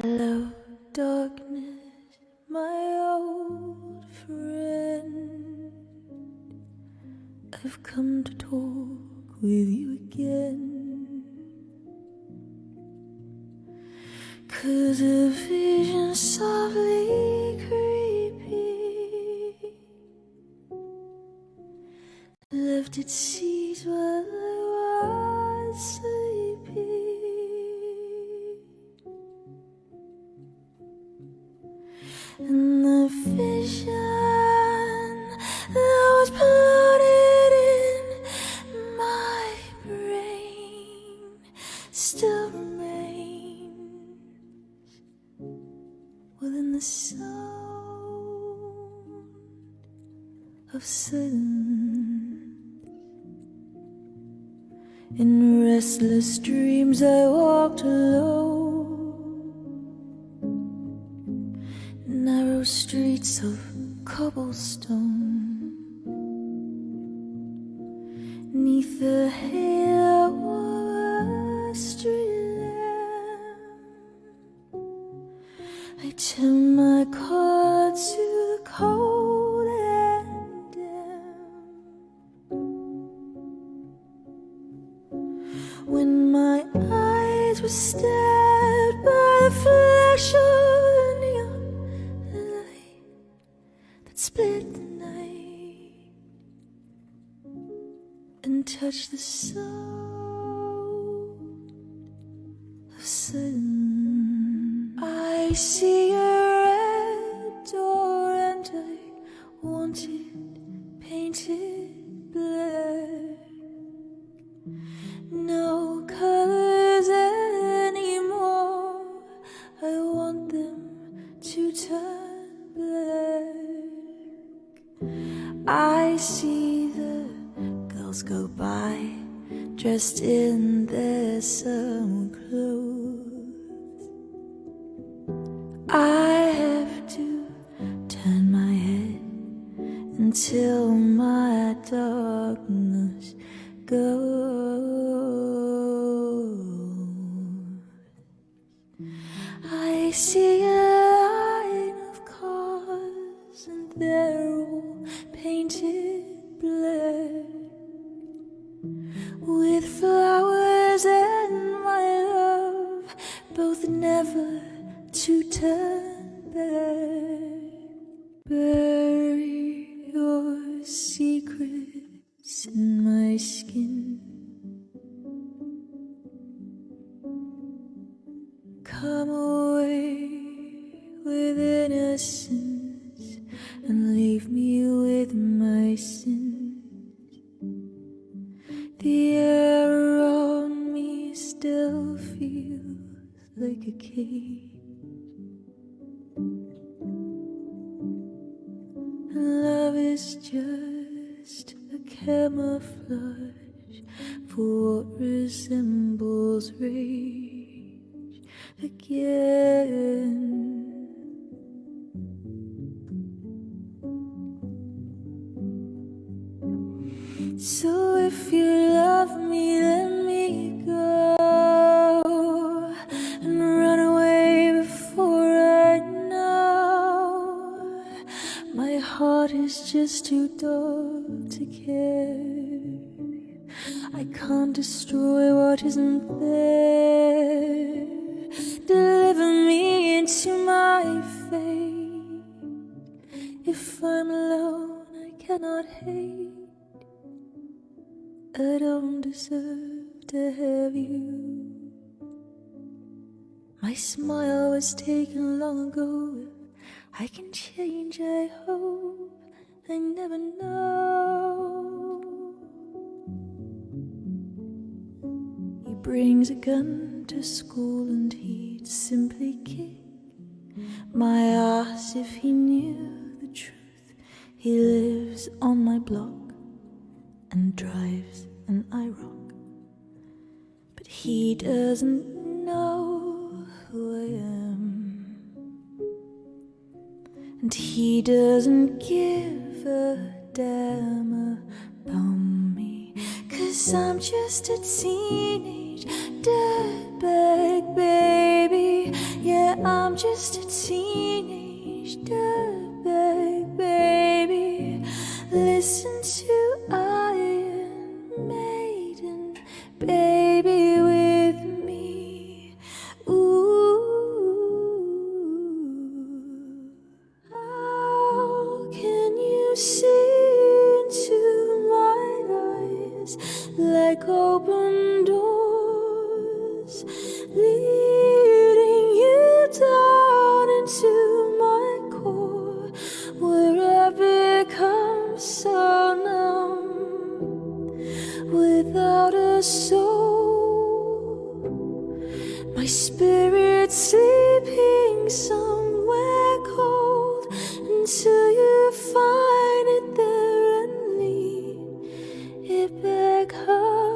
Hello, darkness, my old friend. I've come to talk with you again, 'cause a vision softly creeping left its seeds while I was sleeping. And the vision that was planted in my brain still remains within the sound of silence. In restless dreams I walked alone, narrow streets of cobblestone, 'neath the halo of a street lamp. I turned my car to the cold and damp. When my eyes were stabbed by the flash of neon light that split the night and touched the soul of silence. I see a red door and I want it painted black. No colors anymore, I want them to turn black. I see the girls go by dressed in their summer clothes. I have to turn my head until my darkness goes. I see a line of cars and they're all painted black, with flowers and my love, both never to turn back. Bury your secrets in my skin. Come away with innocence and leave me with my sins. The air on me still feels like a cage. Love is just a camouflage for what resembles rage again. So if you love me, let me go and run away before I know. My heart is just too dark to care. I can't destroy what isn't there. Deliver me into my fate. If I'm alone, I cannot hate. I don't deserve to have you. My smile was taken long ago. I can change, I hope. I never know. He brings a gun to school and he'd simply kick my ass if he knew the truth. He lives on my block and drives an IROC, but he doesn't know who I am, and he doesn't give a damn about me, 'cause I'm just a teenage dirtbag baby. Yeah, just a teenage dirtbag, baby. Listen to Iron Maiden, baby, with me. Ooh, how can you see into my eyes like open doors, leading you down into my core, where I become so numb without a soul, my spirit sleeping somewhere cold, until you find it there and lead it back home.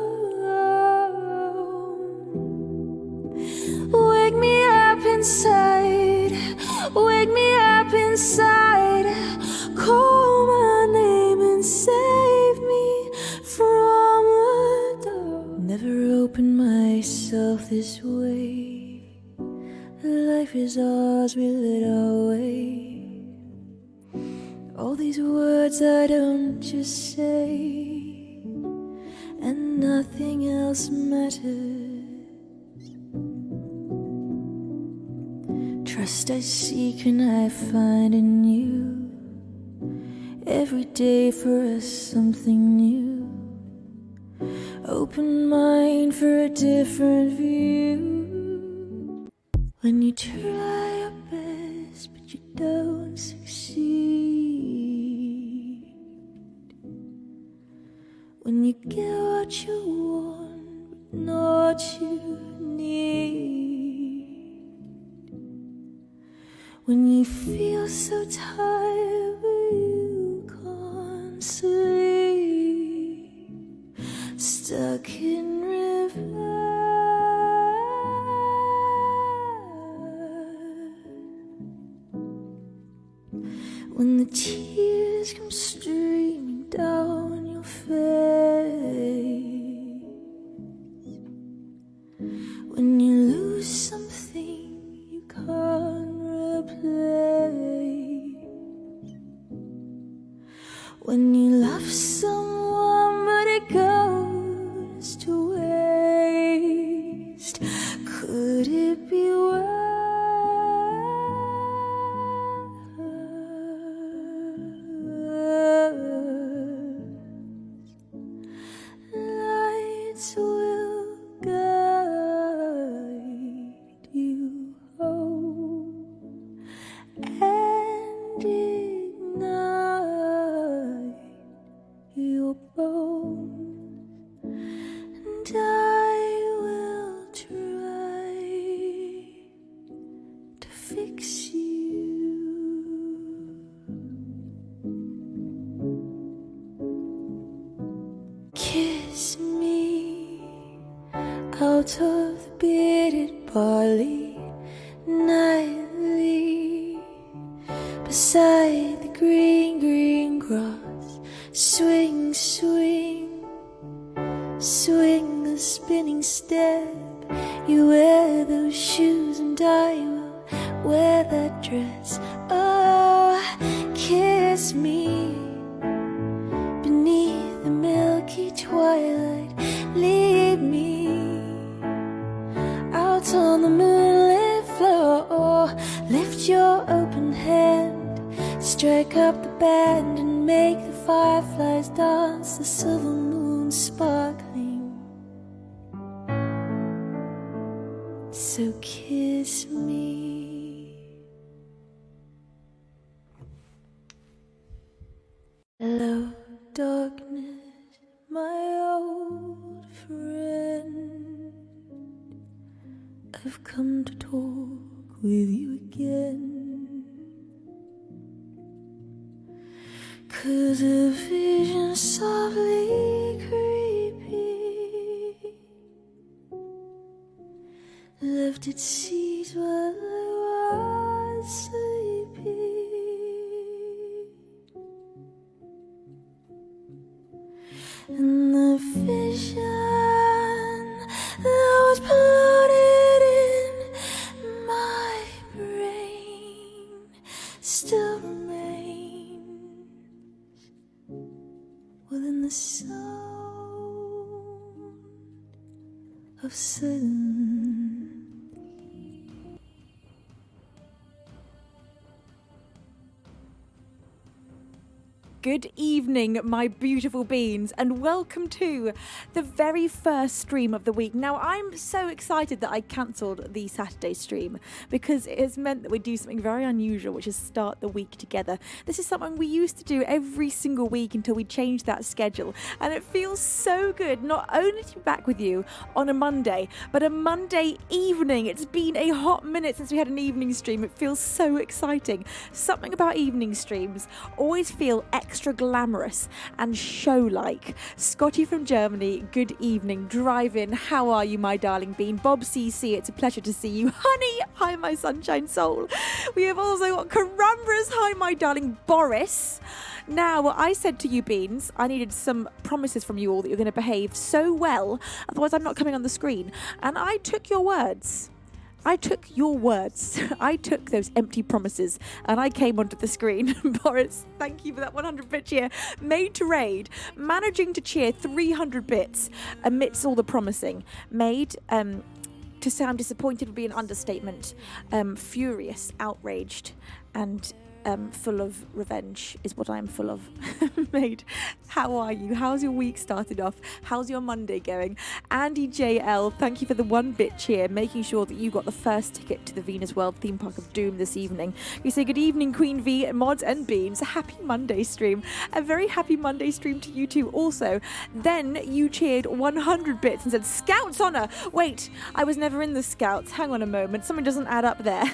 Wake me up inside, wake me up inside, call my name and save me from the dark. Never opened myself this way, life is ours, we lit our way. All these words I don't just say, and nothing else matters. Trust I seek and I find in you, every day for us something new. Open mind for a different view. When you try your best but you don't succeed, when you get what you want but not what you need, when you feel so tired but you can't sleep, stuck in reverse, when the tears come streaming down your face, when you lose something you can't replace, when you love someone but it goes to waste, could it be worse? Lights will guide you home and ignite your bones, and I will try to fix you. Kiss me out of the bearded barley nightly, beside the green, green grass. Swing, swing, swing the spinning step. You wear those shoes and I will wear that dress. Oh, kiss me beneath the milky twilight. Lead me out on the moonlit floor. Lift your open hand, strike up the band, and make the fireflies dance, the silver moon sparkling. So kiss me. Hello, darkness, my old friend. I've come to talk with you again, 'cause a vision softly creeping left its seeds while I was sleeping, and the vision that was planted in my brain of sudden. Good evening, my beautiful beans, and welcome to the very first stream of the week. Now, I'm so excited that I cancelled the Saturday stream because it has meant that we do something very unusual, which is start the week together. This is something we used to do every single week until we changed that schedule, and it feels so good not only to be back with you on a Monday, but a Monday evening. It's been a hot minute since we had an evening stream. It feels so exciting. Something about evening streams always feel extra glamorous and show-like. Scotty from Germany, good evening. Drive in, how are you, my darling bean? Bob CC, it's a pleasure to see you. Honey, hi, my sunshine soul. We have also got Carambras, hi, my darling Boris. Now, I said to you, beans, I needed some promises from you all that you're going to behave so well, otherwise I'm not coming on the screen. And I took your words. I took those empty promises and I came onto the screen. Boris, thank you for that 100-bit cheer. Made to raid, managing to cheer 300 bits amidst all the promising. Made, to say I'm disappointed would be an understatement. Furious, outraged, and full of revenge is what I'm full of. Mate, how are you? How's your week started off? How's your Monday going? Andy JL, thank you for the 1-bit cheer, making sure that you got the first ticket to the Venusworld theme park of doom this evening. You say good evening, Queen V, mods and beans. Happy Monday stream. A very happy Monday stream to you too also. Then you cheered 100 bits and said Scouts Honor. Wait, I was never in the Scouts. Hang on a moment. Something doesn't add up there.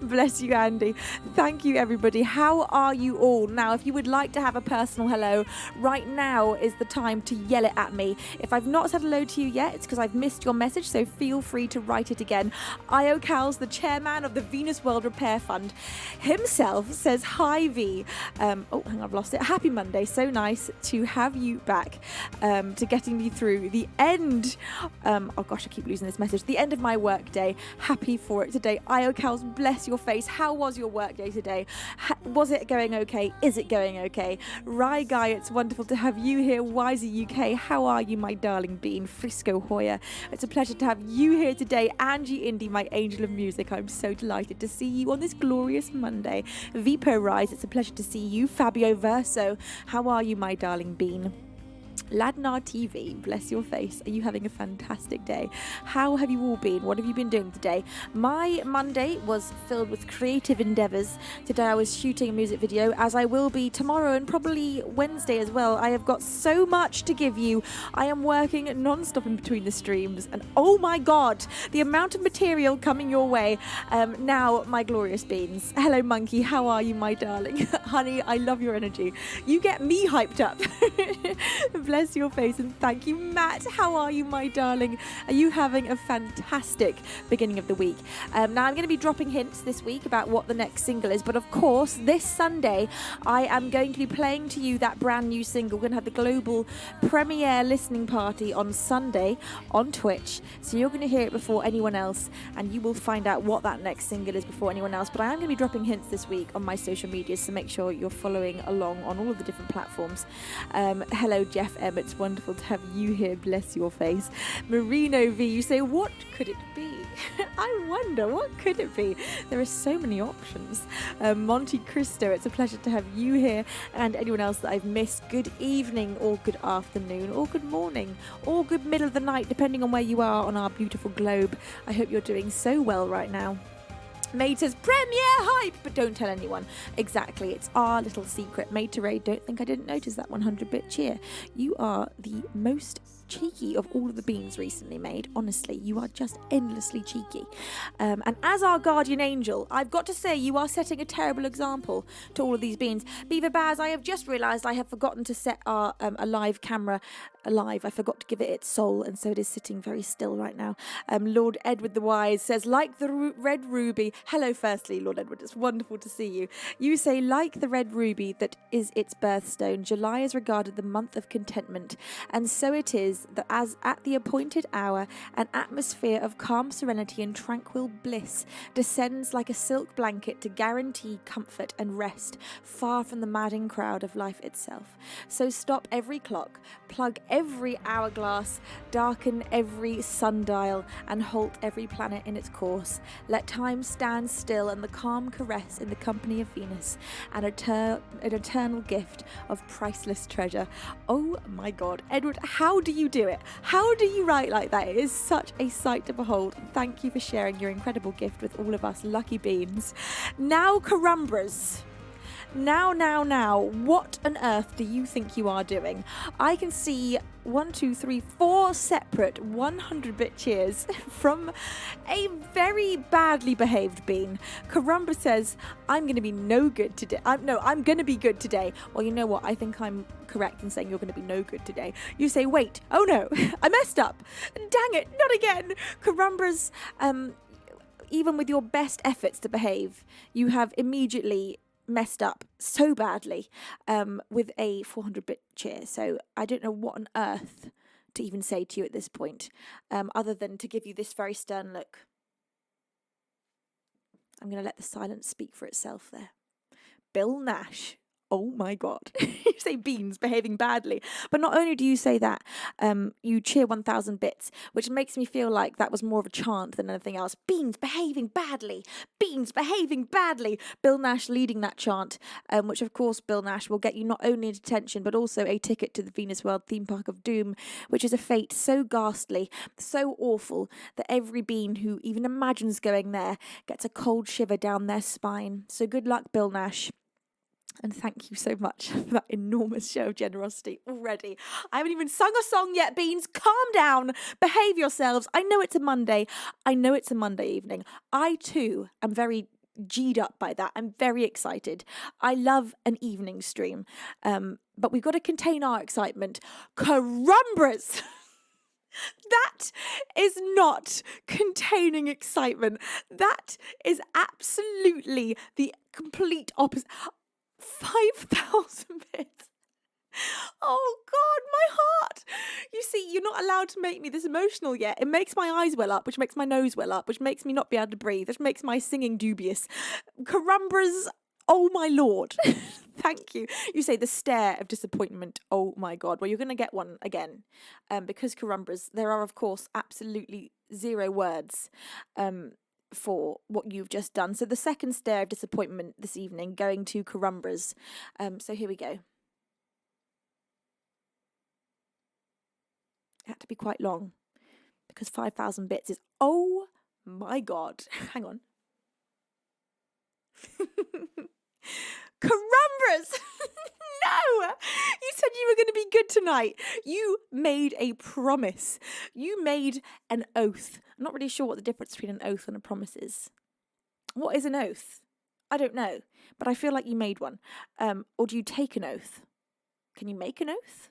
Bless you, Andy. Thank you, everybody. How are you all? Now, if you would like to have a personal hello, right now is the time to yell it at me. If I've not said hello to you yet, it's because I've missed your message, so feel free to write it again. Io Cowles, the chairman of the Venusworld Repair Fund himself, says hi, V. Oh, hang on, I've lost it. Happy Monday. So nice to have you back, to getting me through the end. Oh gosh, I keep losing this message. The end of my work day. Happy for it today. Io Cowles, bless your face. How was your work day today? Was it going okay? Is it going okay? Rye Guy, it's wonderful to have you here. Wiser UK, how are you, my darling bean? Frisco Hoya, it's a pleasure to have you here today. Angie Indy, my angel of music, I'm so delighted to see you on this glorious Monday. Vipo Rise, it's a pleasure to see you. Fabio Verso, how are you, my darling bean? Ladnar TV, bless your face. Are you having a fantastic day? How have you all been? What have you been doing today? My Monday was filled with creative endeavours. Today I was shooting a music video, as I will be tomorrow and probably Wednesday as well. I have got so much to give you. I am working non-stop in between the streams, and oh my god, the amount of material coming your way. Now, my glorious beans. Hello, monkey. How are you, my darling? Honey, I love your energy. You get me hyped up. Bless your face, and thank you, Matt. How are you, my darling? Are you having a fantastic beginning of the week? Now, I'm going to be dropping hints this week about what the next single is, but of course, this Sunday, I am going to be playing to you that brand new single. We're going to have the global premiere listening party on Sunday on Twitch, so you're going to hear it before anyone else, and you will find out what that next single is before anyone else. But I am going to be dropping hints this week on my social medias, so make sure you're following along on all of the different platforms. Hello, Jeff M. It's wonderful to have you here. Bless your face. Marino V, you say, what could it be? I wonder, what could it be? There are so many options. Monte Cristo, it's a pleasure to have you here, and anyone else that I've missed. Good evening, or good afternoon, or good morning, or good middle of the night, depending on where you are on our beautiful globe. I hope you're doing so well right now. Maid says, premiere hype, but don't tell anyone. Exactly, it's our little secret. Maid to raid, don't think I didn't notice that 100-bit cheer. You are the most cheeky of all of the beans recently made. Honestly, you are just endlessly cheeky. And as our guardian angel, I've got to say you are setting a terrible example to all of these beans. Beaver Baz, I have just realised I have forgotten to set our a live camera alive. I forgot to give it its soul, and so it is sitting very still right now. Lord Edward the Wise says, like the red ruby. Hello, firstly, Lord Edward. It's wonderful to see you. You say, like the red ruby that is its birthstone, July is regarded the month of contentment, and so it is is that as at the appointed hour, an atmosphere of calm serenity and tranquil bliss descends like a silk blanket to guarantee comfort and rest, far from the madding crowd of life itself. So stop every clock, plug every hourglass, darken every sundial, and halt every planet in its course. Let time stand still and the calm caress in the company of Venus, an eternal gift of priceless treasure. Oh my God, Edward, how do you do it? How do you write like that? It is such a sight to behold. Thank you for sharing your incredible gift with all of us lucky beans. Now, Carumbras. Now, what on earth do you think you are doing? I can see 4 separate 100-bit cheers from a very badly behaved bean. Carumba says, I'm going to be no good today. I'm going to be good today. Well, you know what? I think I'm correct in saying you're going to be no good today. You say, wait, oh no, I messed up. Dang it, not again. Carumba's, even with your best efforts to behave, you have immediately messed up so badly with a 400-bit cheer. So I don't know what on earth to even say to you at this point, other than to give you this very stern look. I'm going to let the silence speak for itself there. Bill Nash. Oh my God. You say beans behaving badly. But not only do you say that, you cheer 1,000 bits, which makes me feel like that was more of a chant than anything else. Beans behaving badly. Beans behaving badly. Bill Nash leading that chant, which of course, Bill Nash will get you not only into detention, but also a ticket to the Venusworld theme park of doom, which is a fate so ghastly, so awful, that every bean who even imagines going there gets a cold shiver down their spine. So good luck, Bill Nash. And thank you so much for that enormous show of generosity already. I haven't even sung a song yet, Beans. Calm down. Behave yourselves. I know it's a Monday. I know it's a Monday evening. I too am very G'd up by that. I'm very excited. I love an evening stream. But we've got to contain our excitement. Carumbras! That is not containing excitement. That is absolutely the complete opposite. 5,000 bits. Oh God, my heart. You see, you're not allowed to make me this emotional yet. It makes my eyes well up, which makes my nose well up, which makes me not be able to breathe, which makes my singing dubious. Carumbras, oh my Lord. Thank you. You say the stare of disappointment. Oh my God. Well, you're going to get one again. Because Carumbras, there are, of course, absolutely zero words for what you've just done. So the second stare of disappointment this evening going to Carumbras. So here we go. It had to be quite long because 5,000 bits is, oh my God. Hang on. Carumbras! No! You said you were going to be good tonight. You made a promise. You made an oath. I'm not really sure what the difference between an oath and a promise is. What is an oath? I don't know, but I feel like you made one. Or do you take an oath? Can you make an oath?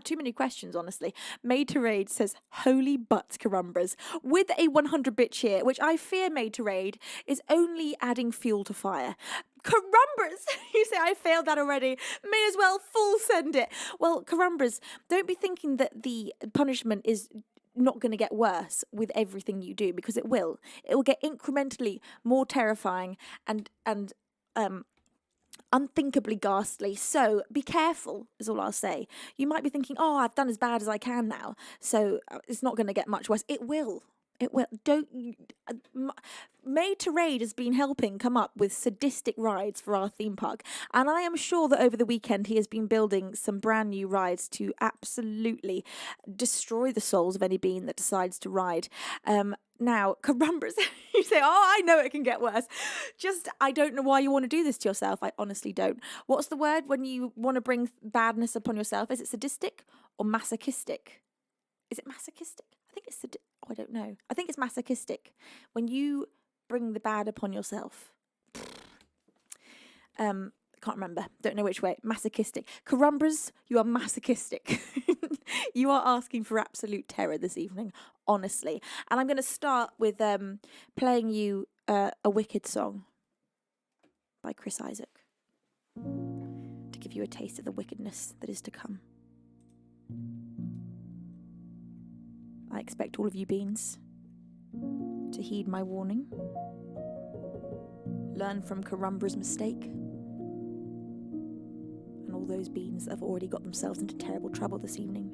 Too many questions, honestly. Made to Raid says, holy butts, Carumbras, with a 100-bit cheer, which I fear Made to Raid is only adding fuel to fire. Carumbras! You say I failed that already. May as well full send it. Well, Carumbras, don't be thinking that the punishment is not going to get worse with everything you do, because it will. It will get incrementally more terrifying and unthinkably ghastly. So be careful is all I'll say. You might be thinking, oh, I've done as bad as I can now, so it's not going to get much worse. It will. It will. Made to Raid has been helping come up with sadistic rides for our theme park, and I am sure that over the weekend he has been building some brand new rides to absolutely destroy the souls of any bean that decides to ride. Now, Carumbras, you say, oh, I know it can get worse. I don't know why you want to do this to yourself. I honestly don't. What's the word when you want to bring badness upon yourself? Is it sadistic or masochistic? Is it masochistic? I think it's sadistic. Oh, I don't know. I think it's masochistic. When you bring the bad upon yourself. Can't remember. Don't know which way. Masochistic. Carumbras, you are masochistic. You are asking for absolute terror this evening, honestly. And I'm going to start with playing you a Wicked song by Chris Isaac to give you a taste of the wickedness that is to come. I expect all of you beans to heed my warning, learn from Carumbra's mistake, and all those beans that have already got themselves into terrible trouble this evening.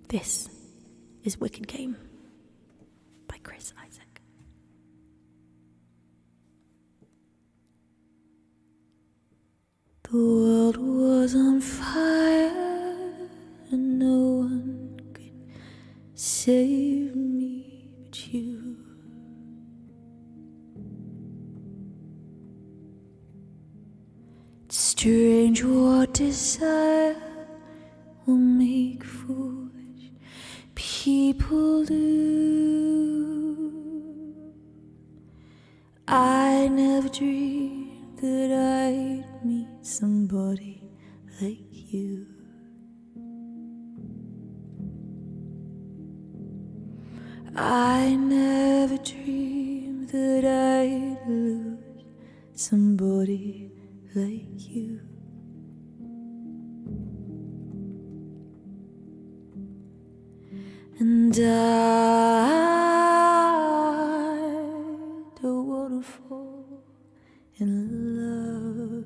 This is Wicked Game by Chris Isaac. The world was on fire and no one could save me but you. It's strange what desire will make foolish people do. I never dreamed that I'd meet somebody like you. I never dreamed that I'd lose somebody like you. And I don't wanna fall in love.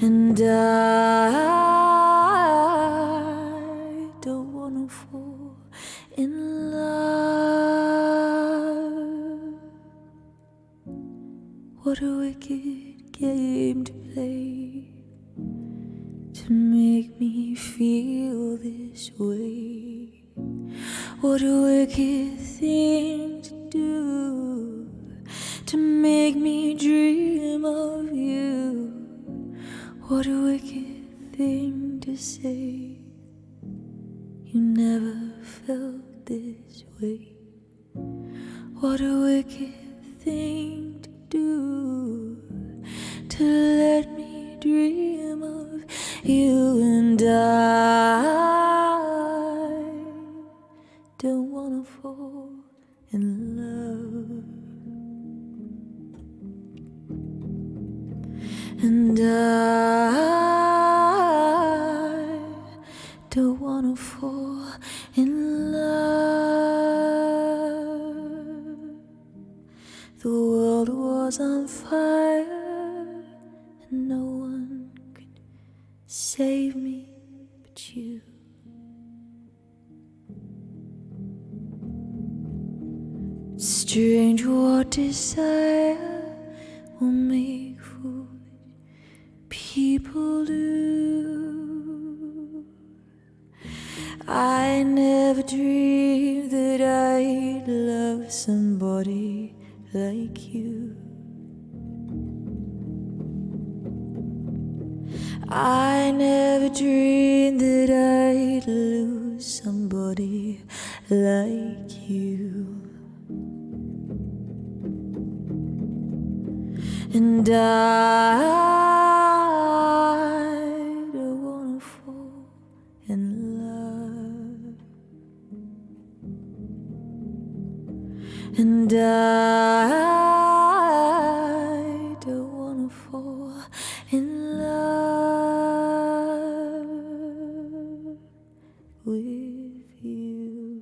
And I don't wanna fall in love. What a wicked game to play, to make me feel this way. What a wicked thing to do, to make me dream of you. What a wicked thing to say, you never felt this way. What a wicked thing to do, to let me dream of you. And I don't wanna fall in love. And I don't wanna fall in love. The world was on fire and no one could save me but you. Strange what desire will make foolish people do. I never dreamed that I'd love somebody like you. I never dreamed that I'd lose somebody like you. And I don't wanna fall in love. And I don't wanna fall in love with you.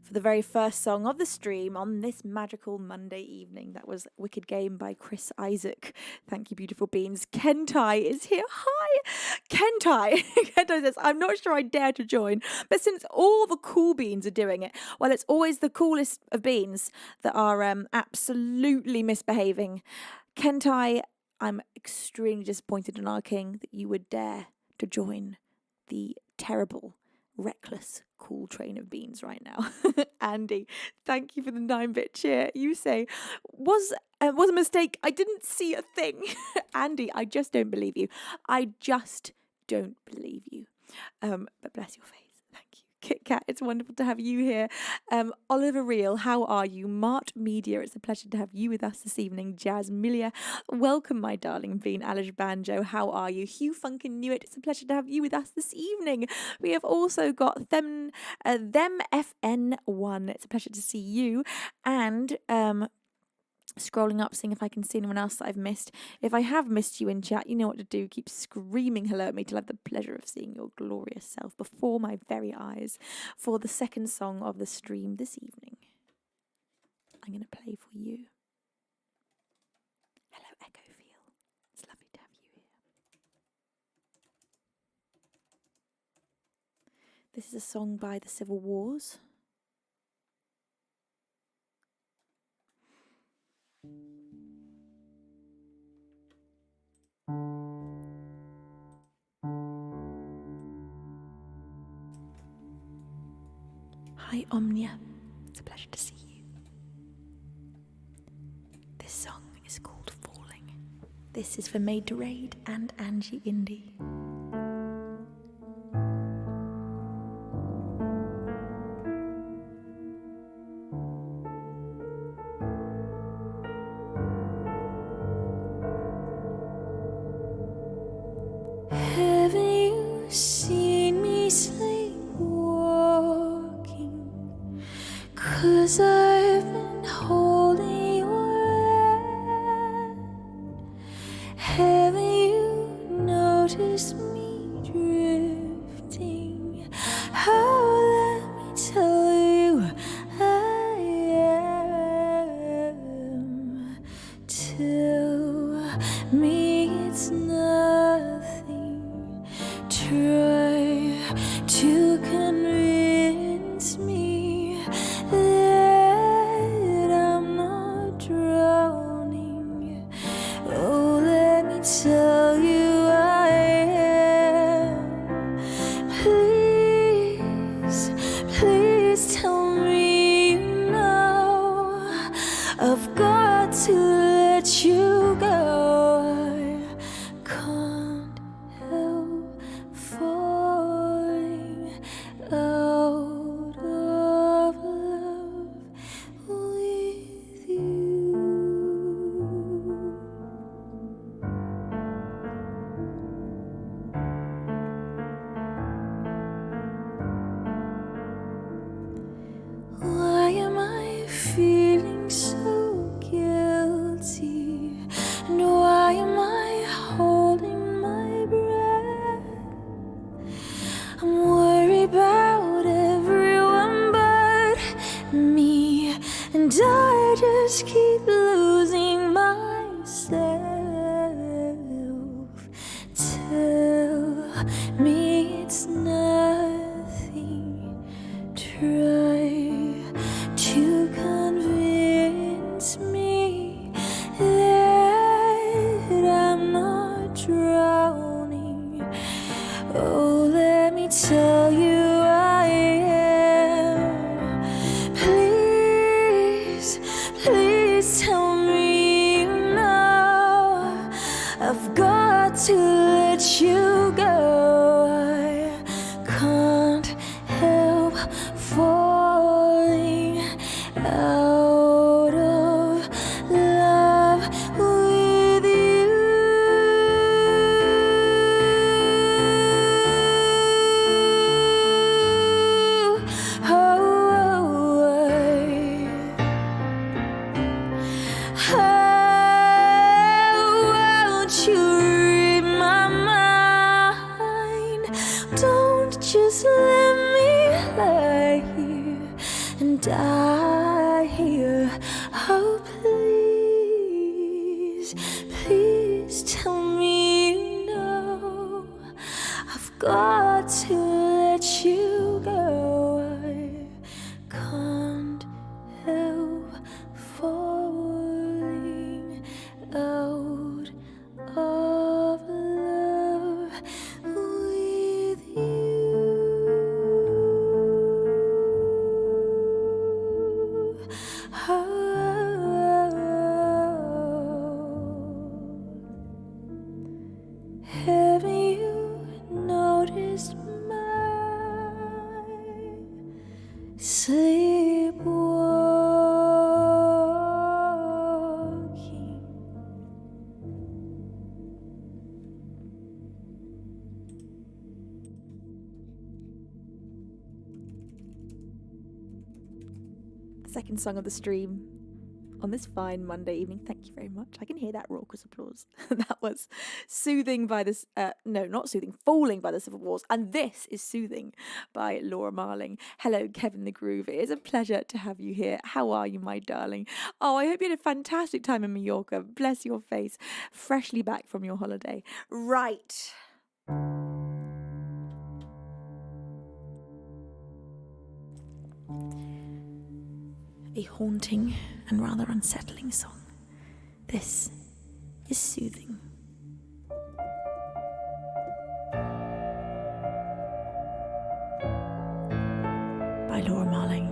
For the very first song of the stream on this magical Monday evening, that was Wicked Game by Chris Isaac. Thank you, beautiful beans. Kentai is here. Hi, Kentai. Kentai says, I'm not sure I dare to join, but since all the cool beans are doing it, well, it's always the coolest of beans that are absolutely misbehaving. Kentai, I'm extremely disappointed in our king that you would dare to join the terrible, reckless, cool train of beans right now. Andy, thank you for the 9-bit cheer. You say, was a mistake. I didn't see a thing. Andy, I just don't believe you. I just don't believe you. But bless your face. Thank you. Kit Kat, it's wonderful to have you here. Oliver Reel, how are you? Mart Media, it's a pleasure to have you with us this evening. Jazz Milia, welcome, my darling Bean. Alish Banjo, how are you? Hugh Funkin Newitt, it's a pleasure to have you with us this evening. We have also got them FN1, it's a pleasure to see you. And scrolling up, seeing if I can see anyone else that I've missed. If I have missed you in chat, you know what to do. Keep screaming hello at me till I have the pleasure of seeing your glorious self before my very eyes for the second song of the stream this evening. I'm going to play for you. Hello, Echo Feel. It's lovely to have you here. This is a song by the Civil Wars. Hi Omnia, it's a pleasure to see you. This song is called Falling. This is for Maid to Raid and Angie Indy. Haven't you seen me sleepwalking? 'Cause I've been holding your hand. Haven't you noticed me drifting? Oh, let me tell you, I am. Tell me it's nothing. Try to convince me that I'm not drowning. Oh, let me tell you I am. Please, please tell me you know I've got to let you go. I can't help falling out of love with you. Why am I feeling so guilty? And why am I holding my breath? I'm worried about everyone but me, and I just keep losing myself. Tell me it's nothing. Try to convince me that I'm not drowning. Oh, let me tell you I am. Please, please tell me you know I've got to let you go. I can't help falling out of love with you. Won't you read my mind? Don't just let me lie here and die here. Oh, please, please tell me you know I've got to let you go. I can't help falling out of love with you. Haven't you noticed my second song of the stream on this fine Monday evening. Thank you very much. I can hear that raucous applause. That was Soothing by this, no, not Soothing, Falling by the Civil Wars. And this is Soothing by Laura Marling. Hello, Kevin the Groove. It is a pleasure to have you here. How are you, my darling? Oh, I hope you had a fantastic time in Mallorca. Bless your face. Freshly back from your holiday. Right. A haunting and rather unsettling song. This is Soothing. By Laura Marling.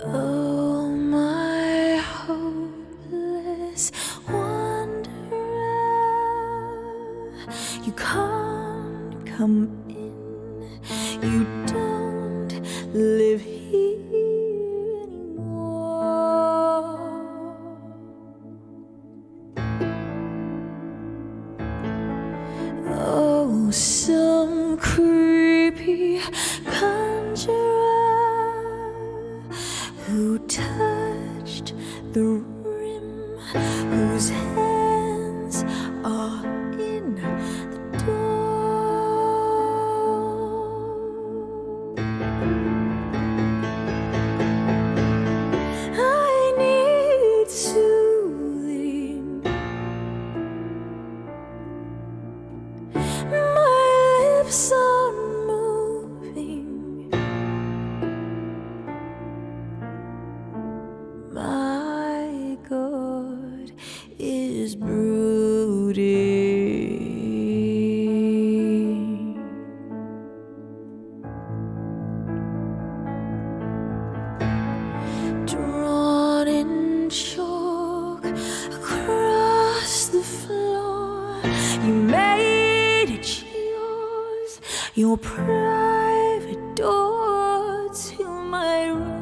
Oh, my hopeless wanderer, you can't come in, you don't live here anymore. Oh, some creepy conjurer who touched the rim, whose hands are in the door. I need soothing. My lips are moving. My God is brooding. Drawn in chalk across the floor, you made it yours, your private door to my room.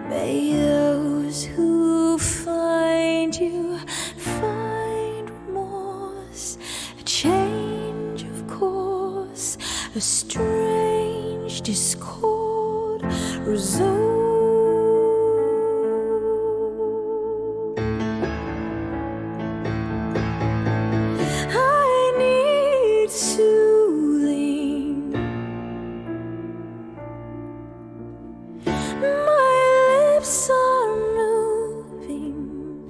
May those who find you find remorse, a change of course, a strange discord resolve. I need soothing. My lips are moving.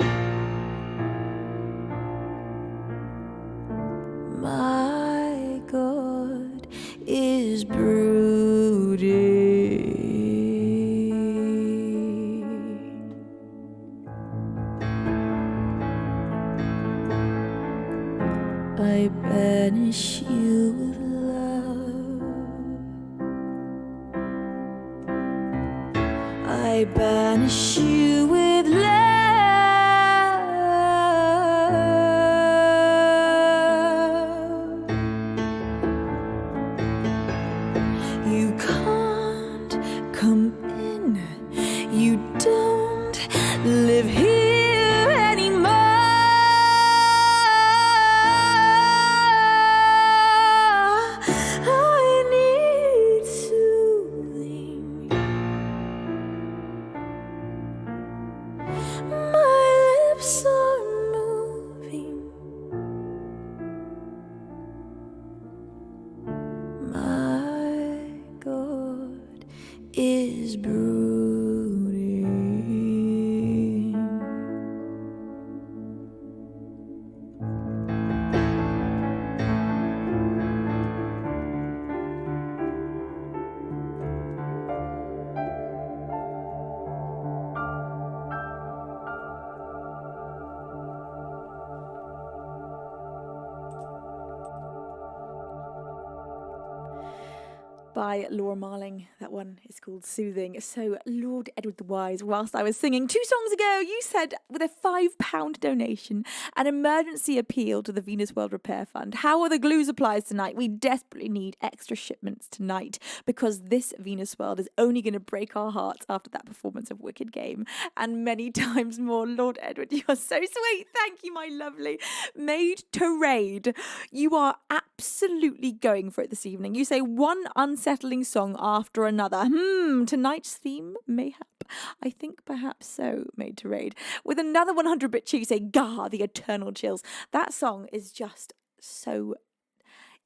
My God is brooding. I banish you with love. I banish you with love. You can't come in. You don't live here anymore. I need soothing. by Laura Marling. That one is called Soothing. So, Lord Edward the Wise, whilst I was singing 2 songs ago, you said with a £5 donation, an emergency appeal to the Venusworld Repair Fund. How are the glue supplies tonight? We desperately need extra shipments tonight because this Venusworld is only going to break our hearts after that performance of Wicked Game and many times more. Lord Edward, you are so sweet. Thank you, my lovely. Made to raid. You are absolutely going for it this evening. You say one unsettling song after another. Tonight's theme, mayhap. I think perhaps so, Made to Raid. With another 100-bit cheese, say, Gah, the eternal chills. That song is just so...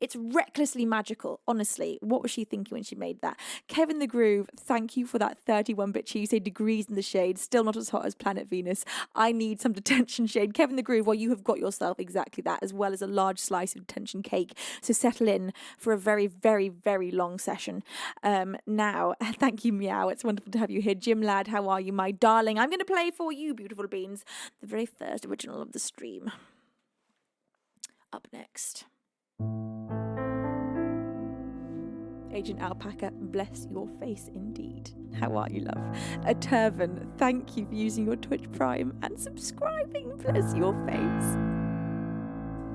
It's recklessly magical, honestly. What was she thinking when she made that? Kevin the Groove, thank you for that 31-bit cheese. Say degrees in the shade, still not as hot as Planet Venus. I need some detention shade. Kevin the Groove, well, you have got yourself exactly that, as well as a large slice of detention cake. So settle in for a very, very, very long session. Now, thank you, Meow. It's wonderful to have you here. Jim Ladd, how are you, my darling? I'm going to play for you, beautiful beans, the very first original of the stream. Up next. Agent Alpaca, bless your face indeed. How are you, love? A Turvan, thank you for using your Twitch Prime and subscribing, bless your face.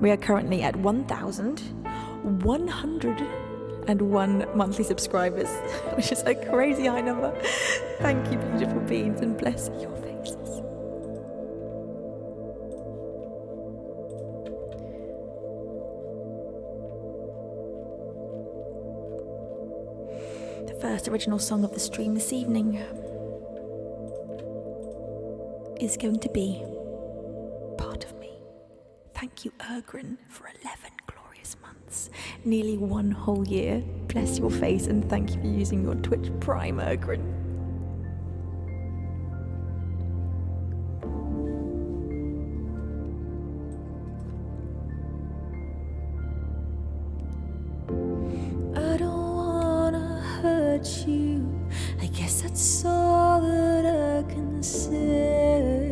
We are currently at 1,101 monthly subscribers, which is a crazy high number. Thank you, beautiful beings, and bless your faces. First original song of the stream this evening is going to be Part of Me. Thank you, Ergrin, for 11 glorious months, nearly 1 whole year. Bless your face, and thank you for using your Twitch Prime, Ergrin. You, I guess that's all that I can say.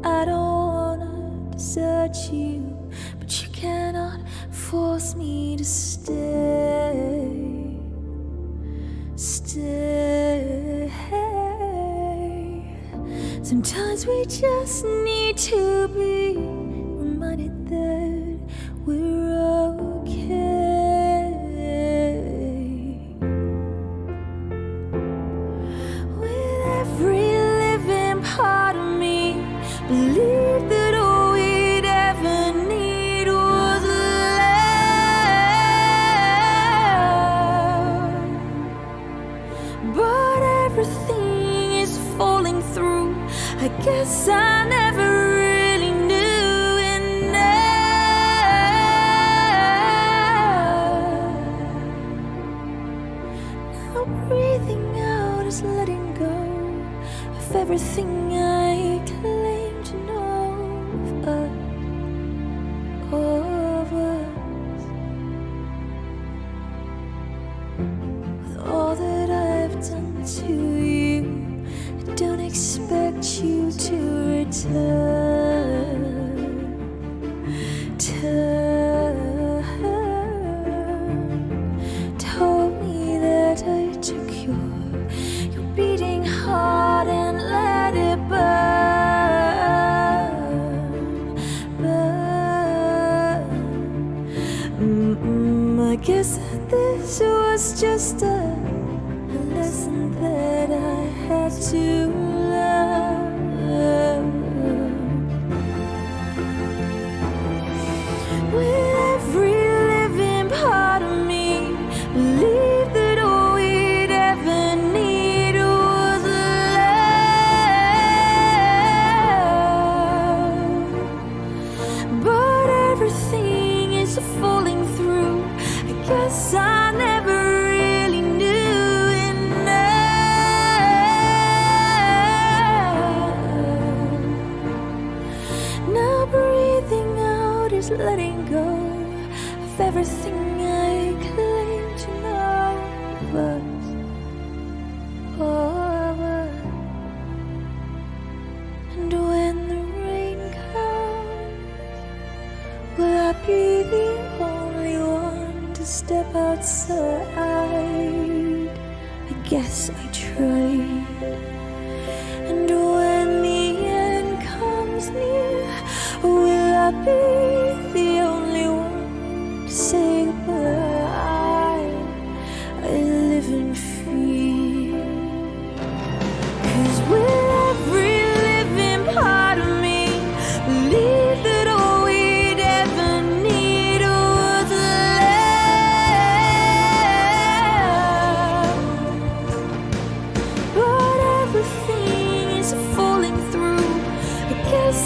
I don't wanna desert you, but you cannot force me to stay. Sometimes we just need to be reminded that we're okay. With every living part of me, believe that all we'd ever need was love. But everything is falling through. I guess I never really knew. Breathing out is letting go of everything I claim to know of us. With all that I've done to you, I don't expect you to return. Told me that I took your beating heart and let it burn. I guess that this was just a lesson that I had to learn. With every living part of me, believe that all we'd ever need was love. But everything is falling through. I guess I never really knew enough. Now breathing out is letting go of everything I claim to know of us. And when the rain comes,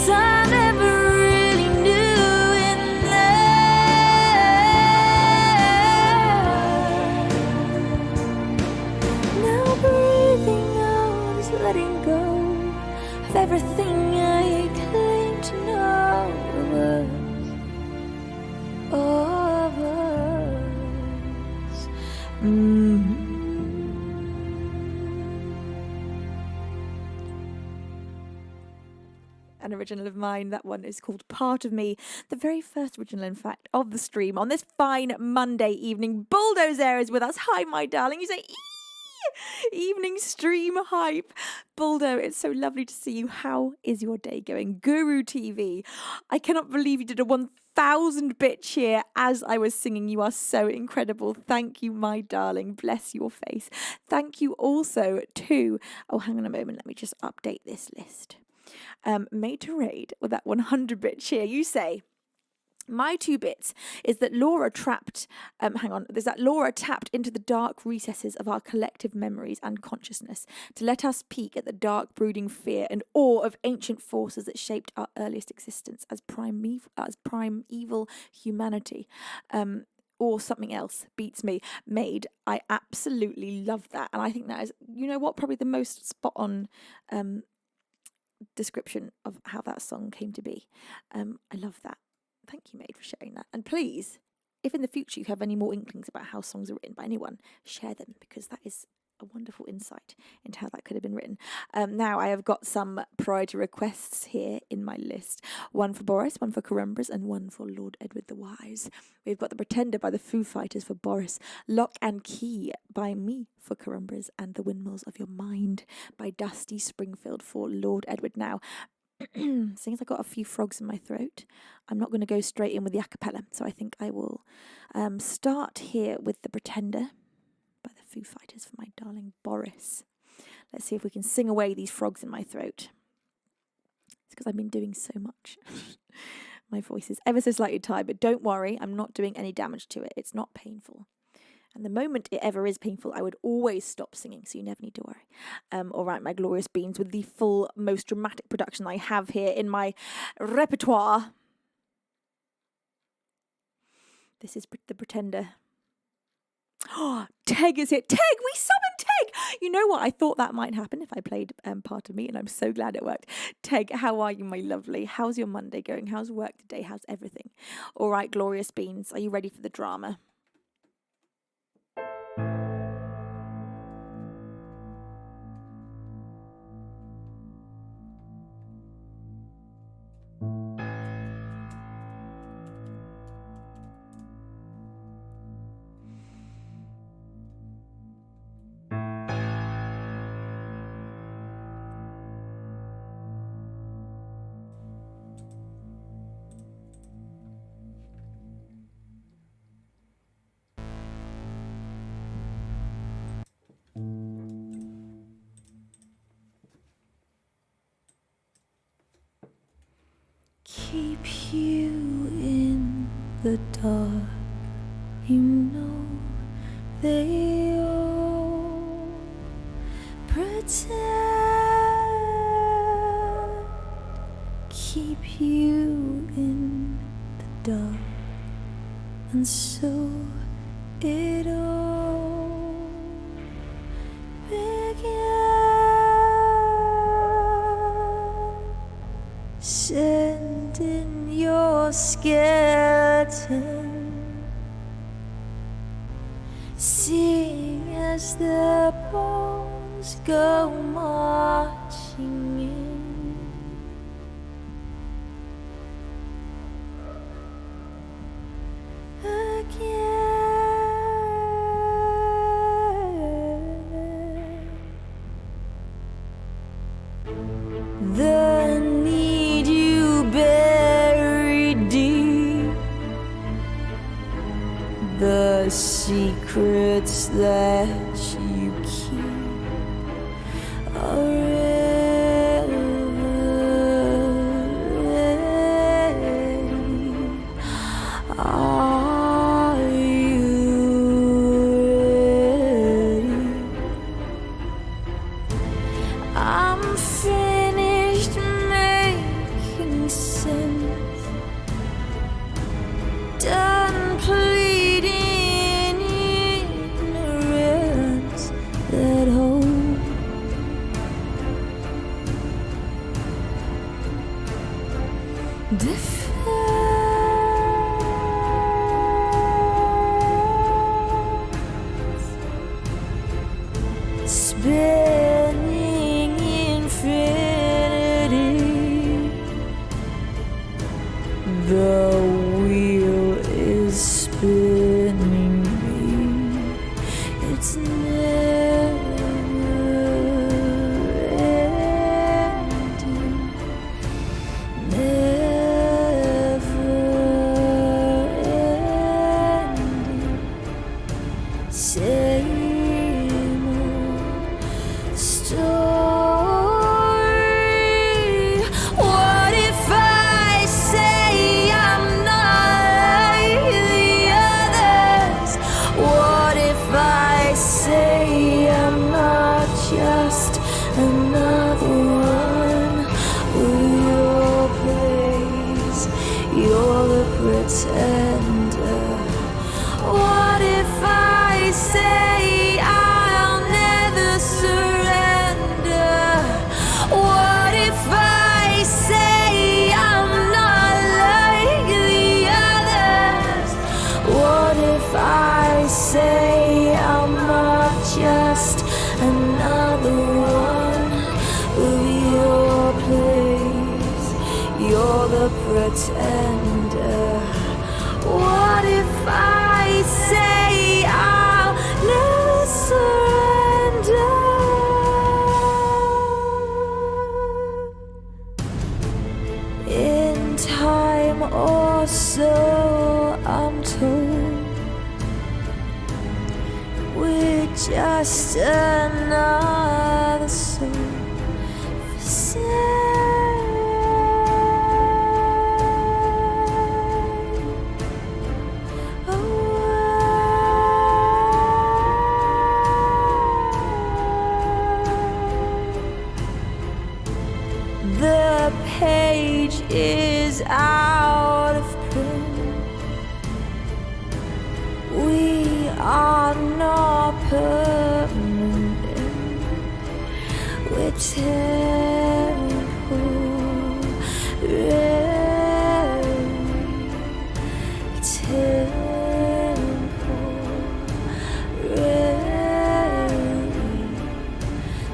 'cause I never really knew in there. Now breathing out is letting go of everything I claim to know of us, of us. An original of mine. That one is called Part of Me, the very first original, in fact, of the stream on this fine Monday evening. Bulldozer is with us. Hi, my darling. You say, evening stream hype. Buldo, it's so lovely to see you. How is your day going? Guru TV, I cannot believe you did a 1,000-bit cheer as I was singing. You are so incredible. Thank you, my darling. Bless your face. Thank you also to, oh, hang on a moment. Let me just update this list. Made to raid with that 100-bit cheer. You say, my 2 bits is that Laura tapped into the dark recesses of our collective memories and consciousness to let us peek at the dark brooding fear and awe of ancient forces that shaped our earliest existence as primeval humanity. Or something else beats me. Made. I absolutely love that. And I think that is, you know what, probably the most spot on description of how that song came to be. I love that. Thank you, Maid, for sharing that. And please, if in the future you have any more inklings about how songs are written by anyone, share them, because that is a wonderful insight into how that could have been written. Now I have got some priority requests here in my list. One for Boris, one for Corumbras, and one for Lord Edward the Wise. We've got The Pretender by the Foo Fighters for Boris, Lock and Key by me for Corumbras, and The Windmills of Your Mind by Dusty Springfield for Lord Edward. Now, seeing as I've got a few frogs in my throat, I'm not going to go straight in with the a cappella, so I think I will start here with The Pretender by the Foo Fighters for my darling Boris. Let's see if we can sing away these frogs in my throat. It's because I've been doing so much. My voice is ever so slightly tired, but don't worry, I'm not doing any damage to it. It's not painful. And the moment it ever is painful, I would always stop singing, so you never need to worry. All right, my glorious beans, with the full, most dramatic production I have here in my repertoire. This is The Pretender. Oh, Teg is here. Teg, we summoned Teg. You know what? I thought that might happen if I played Part of Me, and I'm so glad it worked. Teg, how are you, my lovely? How's your Monday going? How's work today? How's everything? All right, glorious beans, are you ready for the drama? Keep you in the dark, you know they all pretend. Keep you in the dark, and so it all began. Send in your skeleton, sing as the bones go marching in. Again, the need you bury deep, the secrets that you keep are ever ready. Are you ready? I'm finished making defense, spinning infinity. The wheel is spinning me. It's never ending, never ending. Same old story. What if I say I'm not like the others? What if I say I'm not just another one of your plays? You're the pretender. What if I say I'll never surrender? What if I say I'm not like the others? What if I say I'm not just another one of your plays? You're the pretender. What if I say I'll never surrender? In time or so, I'm told, we're just another soul for sale. The page is out of print. We are not permanent. We're temporary. Temporary.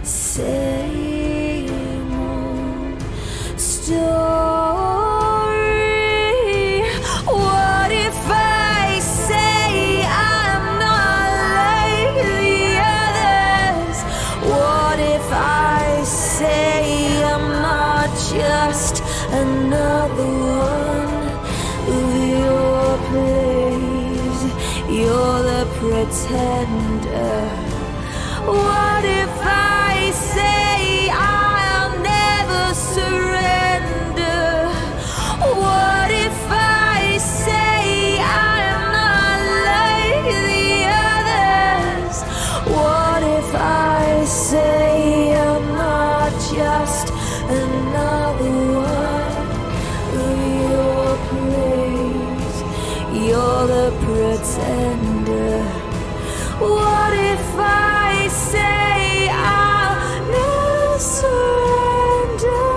Same old story. What if I say I'm not like the others? What if I say I'm not just another one of your plays? You're the pretender. What if I say I'll never surrender? What if I say I'm not like the others? What if I say I'm not just another one of your plays? You're the pretender. What if I say I'll never surrender?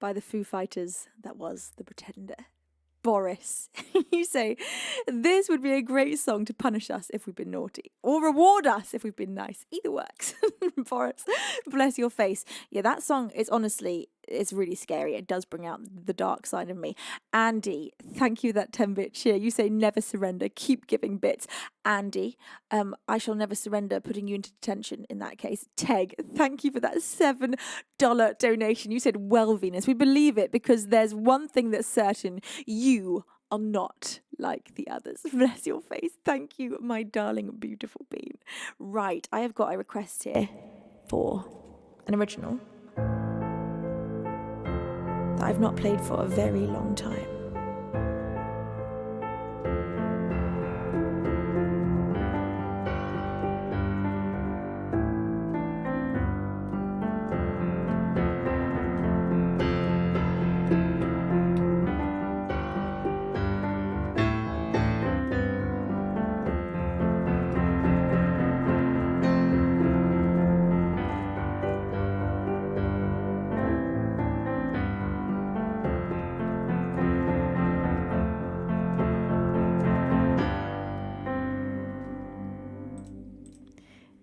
by the Foo Fighters. That was The Pretender. Boris, you say, this would be a great song to punish us if we've been naughty, or reward us if we've been nice. Either works. Boris, bless your face. Yeah, that song is honestly, it's really scary. It does bring out the dark side of me. Andy, thank you for that 10-bit cheer. You say never surrender, keep giving bits. Andy, I shall never surrender, putting you into detention in that case. Teg, thank you for that $7 donation. You said, well, Venus, we believe it because there's one thing that's certain. You are not like the others. Bless your face. Thank you, my darling, beautiful bean. Right, I have got a request here for an original that I've not played for a very long time.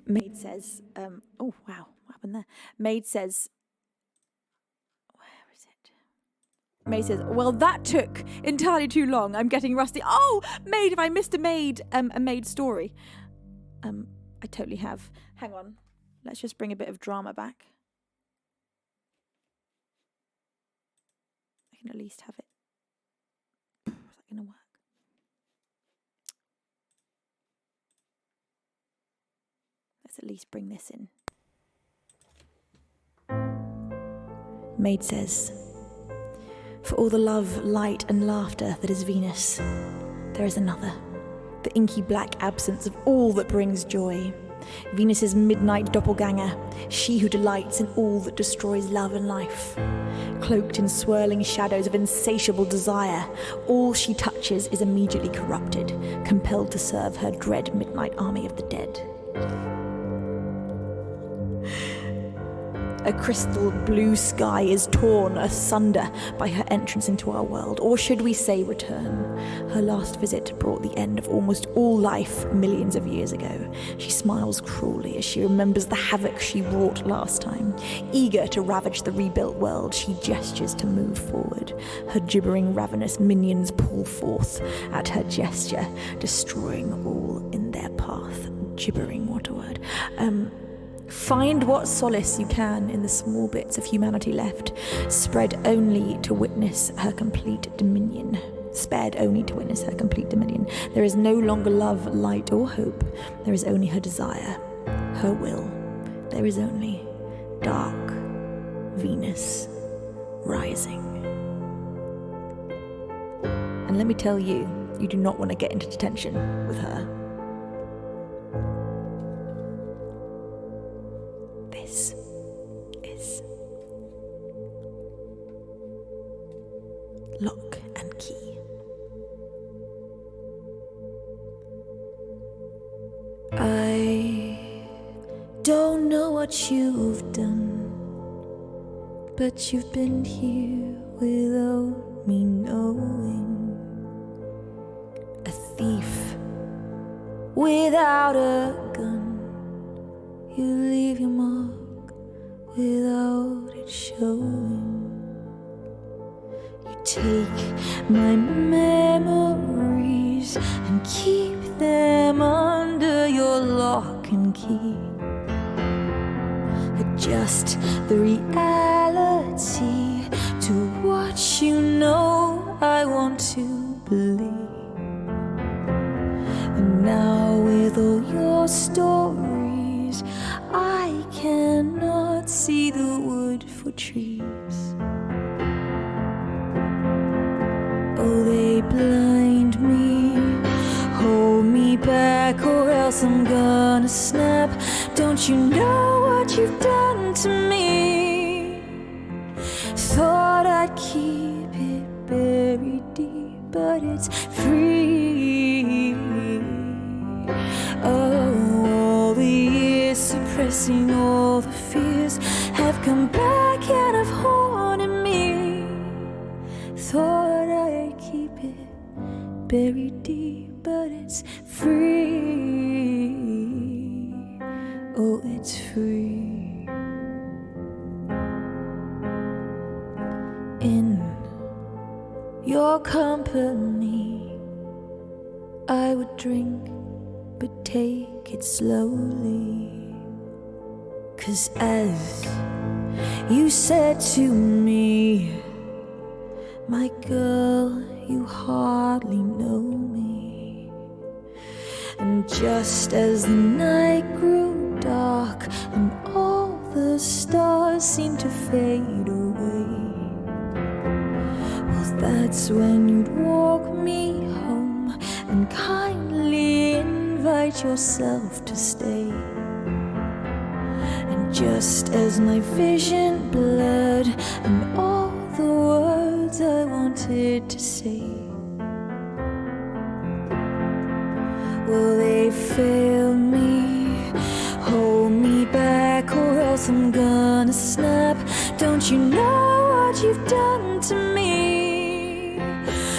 Maid says, oh wow, what happened there? Maid says, where is it? Maid says, well, that took entirely too long. I'm getting rusty. Oh, Maid, have I missed a Maid story? I totally have. Hang on, let's just bring a bit of drama back. I can at least have it. Is that going to work? Let's at least bring this in. Maid says, for all the love, light and laughter that is Venus, there is another, the inky black absence of all that brings joy. Venus's midnight doppelganger, she who delights in all that destroys love and life. Cloaked in swirling shadows of insatiable desire, all she touches is immediately corrupted, compelled to serve her dread midnight army of the dead. A crystal blue sky is torn asunder by her entrance into our world, or should we say return. Her last visit brought the end of almost all life millions of years ago. She smiles cruelly as she remembers the havoc she wrought last time. Eager to ravage the rebuilt world, she gestures to move forward. Her gibbering, ravenous minions pull forth at her gesture, destroying all in their path. Gibbering, what a word. Find what solace you can in the small bits of humanity left, spread only to witness her complete dominion. Spared only to witness her complete dominion. There is no longer love, light, or hope. There is only her desire, her will. There is only dark Venus rising. And let me tell you, you do not want to get into detention with her. This is Lock and Key. I don't know what you've done, but you've been here without me knowing. A thief without a gun. You leave your mark without it showing. You take my memories and keep them under your lock and key. Adjust the reality to what you know I want to believe. And now with all your stories, I cannot see the wood for trees. Oh, they blind me, hold me back or else I'm gonna snap. Don't you know what you've done to me? Thought I'd keep it buried deep, but it's free. Oh, all the years suppressing all the fears have come back and have haunted me. keep it buried deep, but it's free. Oh, it's free. In your company, I would drink, but take it slowly. 'Cause as you said to me, my girl, you hardly know me. And just as the night grew dark and all the stars seemed to fade away, well, that's when you'd walk me home and kindly invite yourself to stay. And just as my vision blurred and all the words I wanted to say, well, they failed me. Hold me back or else I'm gonna snap. Don't you know what you've done to me?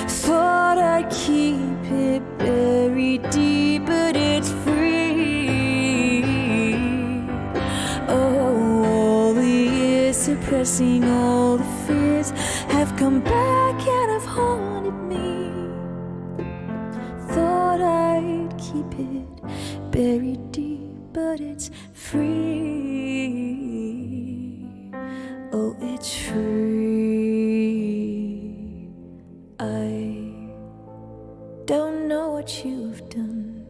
Thought I'd keep it buried deep, but it's free. Oh, all the years suppressing all the fears have come back and have haunted me. Thought I'd keep it buried deep, but it's free. Oh, it's free. I don't know what you've done,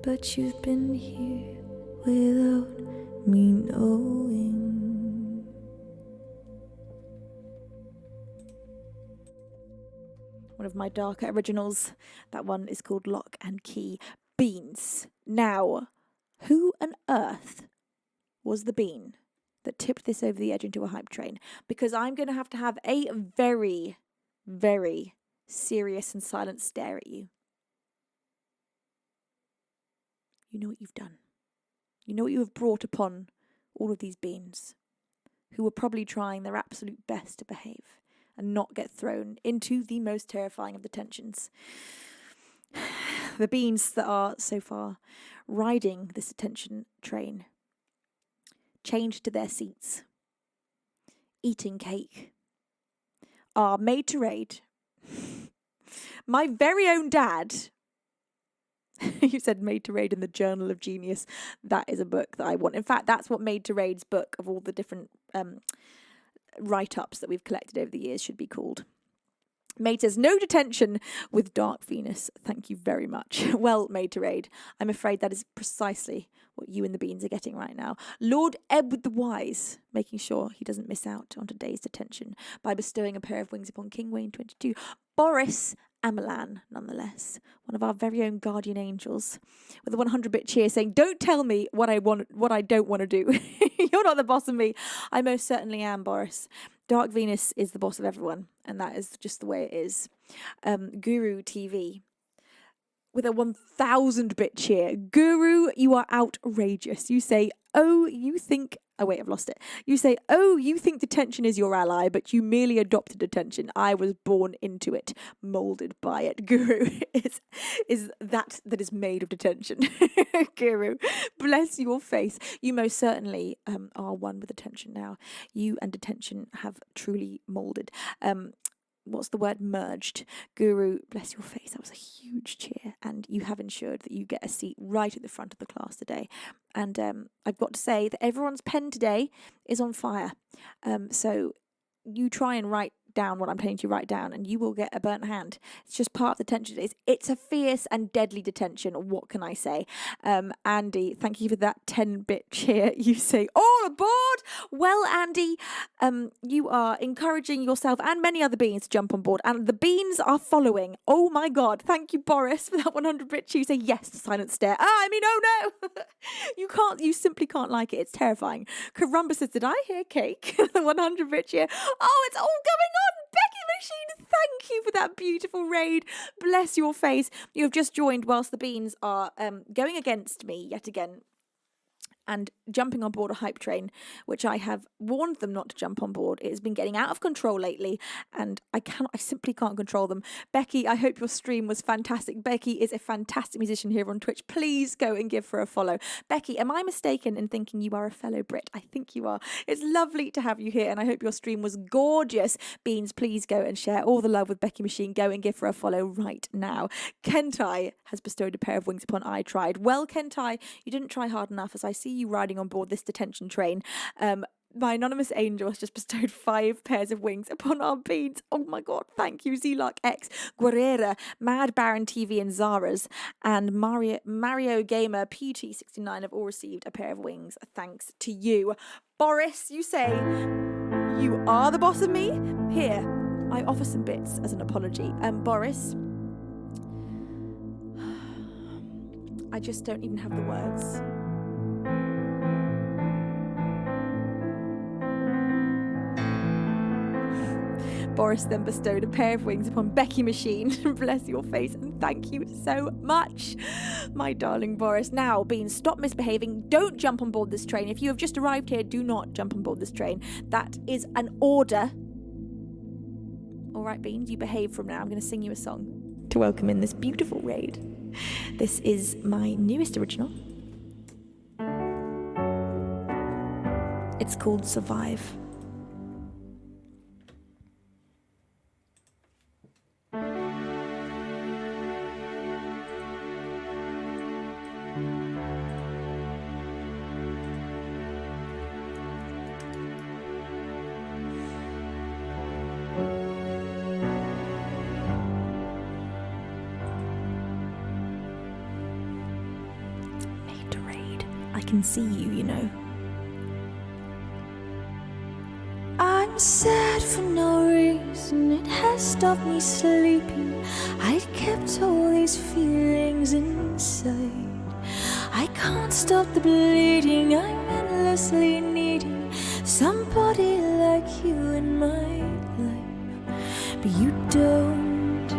but you've been here without me knowing. One of my darker originals. That one is called Lock and Key. Beans. Now, who on earth was the bean that tipped this over the edge into a hype train? Because I'm going to have a very, very serious and silent stare at you. You know what you've done. You know what you have brought upon all of these beans, who were probably trying their absolute best to behave and not get thrown into the most terrifying of the tensions. The beans that are so far riding this attention train, chained to their seats, eating cake, are made to raid my very own dad. You said Made to Raid in the Journal of Genius. That is a book that I want. In fact, that's what Made to Raid's book of all the different write-ups that we've collected over the years should be called. Made says, no detention with Dark Venus. Thank you very much. Well, Made to Raid, I'm afraid that is precisely what you and the beans are getting right now. Lord Ebb the Wise, making sure he doesn't miss out on today's detention by bestowing a pair of wings upon King Wayne 22. Boris Amalan, nonetheless, one of our very own guardian angels, with a 100-bit cheer saying, don't tell me what I don't want to do. You're not the boss of me. I most certainly am, Boris. Dark Venus is the boss of everyone, and that is just the way it is. Guru TV, with a 1,000-bit cheer. Guru, you are outrageous. You say, oh, you think... Oh, wait, I've lost it. You say, oh, you think detention is your ally, but you merely adopted detention. I was born into it, moulded by it. Guru is that is made of detention. Guru, bless your face. You most certainly are one with detention now. You and detention have truly moulded. What's the word? Merged. Guru, bless your face. That was a huge cheer. And you have ensured that you get a seat right at the front of the class today. And I've got to say that everyone's pen today is on fire. So you try and write down what I'm telling you to write down and you will get a burnt hand. It's just part of the detention. It's a fierce and deadly detention. What can I say? Andy, thank you for that 10-bit cheer. You say, all aboard! Well, Andy, you are encouraging yourself and many other beans to jump on board, and the beans are following. Oh my God. Thank you, Boris, for that 100-bit cheer. You say, yes, the silent stare. Oh no. You simply can't like it. It's terrifying. Karumba says, did I hear cake? The 100-bit cheer. Oh, it's all going on. Becky Machine, thank you for that beautiful raid. Bless your face. You have just joined whilst the beans are going against me yet again. and jumping on board a hype train, which I have warned them not to jump on board. It has been getting out of control lately, and I simply can't control them. Becky, I hope your stream was fantastic. Becky is a fantastic musician here on Twitch. Please go and give her a follow. Becky, am I mistaken in thinking you are a fellow Brit? I think you are. It's lovely to have you here, and I hope your stream was gorgeous. Beans, please go and share all the love with Becky Machine. Go and give her a follow right now. Kentai has bestowed a pair of wings upon I Tried. Well, Kentai, you didn't try hard enough, as I see you riding on board this detention train. My anonymous angel has just bestowed 5 pairs of wings upon our beans. Oh my god, thank you, Zlark X, Guerrera, Mad Baron TV and Zara's, and Mario Gamer PT69 have all received a pair of wings. Thanks to you. Boris, you say you are the boss of me? Here, I offer some bits as an apology. Boris, I just don't even have the words. Boris then bestowed a pair of wings upon Becky Machine. Bless your face and thank you so much, my darling Boris. Now, Beans, stop misbehaving. Don't jump on board this train. If you have just arrived here, do not jump on board this train. That is an order. All right, Beans, you behave from now. I'm going to sing you a song to welcome in this beautiful raid. This is my newest original. It's called Survive. I can see you, you know. I'm sad for no reason, it has stopped me sleeping. I'd kept all these feelings inside. I can't stop the bleeding, I'm endlessly needing somebody like you in my life. But you don't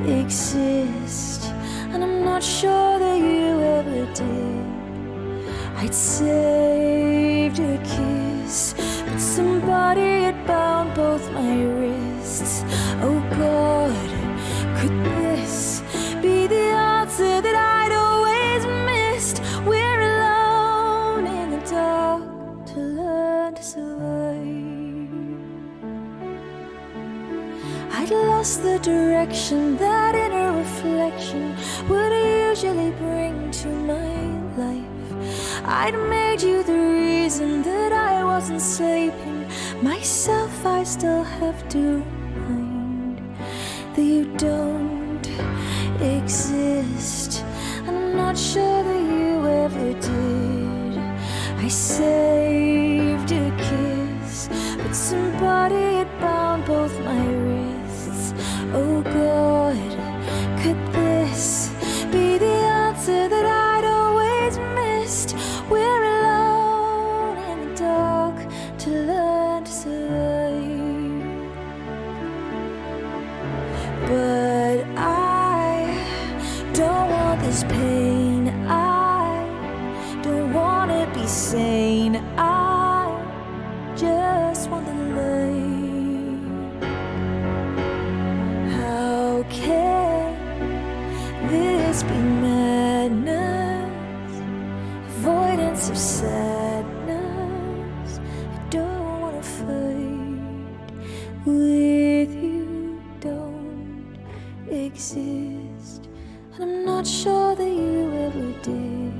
exist, and I'm not sure that you ever did. I'd saved a kiss, but somebody had bound both my wrists. Oh God, could this be the answer that I'd always missed? We're alone in the dark to learn to survive. I'd lost the direction that inner reflection would usually bring to my life. I'd made you the reason that I wasn't sleeping. Myself I still have to remind that you don't exist, and I'm not sure that you ever did. I saved a kiss, but somebody had bound both my wrists. Oh God, could this be the answer that I'd always missed? We're alone in the dark to learn to survive. But I don't want this pain, I don't want to be sane, I just want the light. How can this be madness? Avoidance of sadness. I don't wanna fight with you, don't exist, and I'm not sure that you ever did.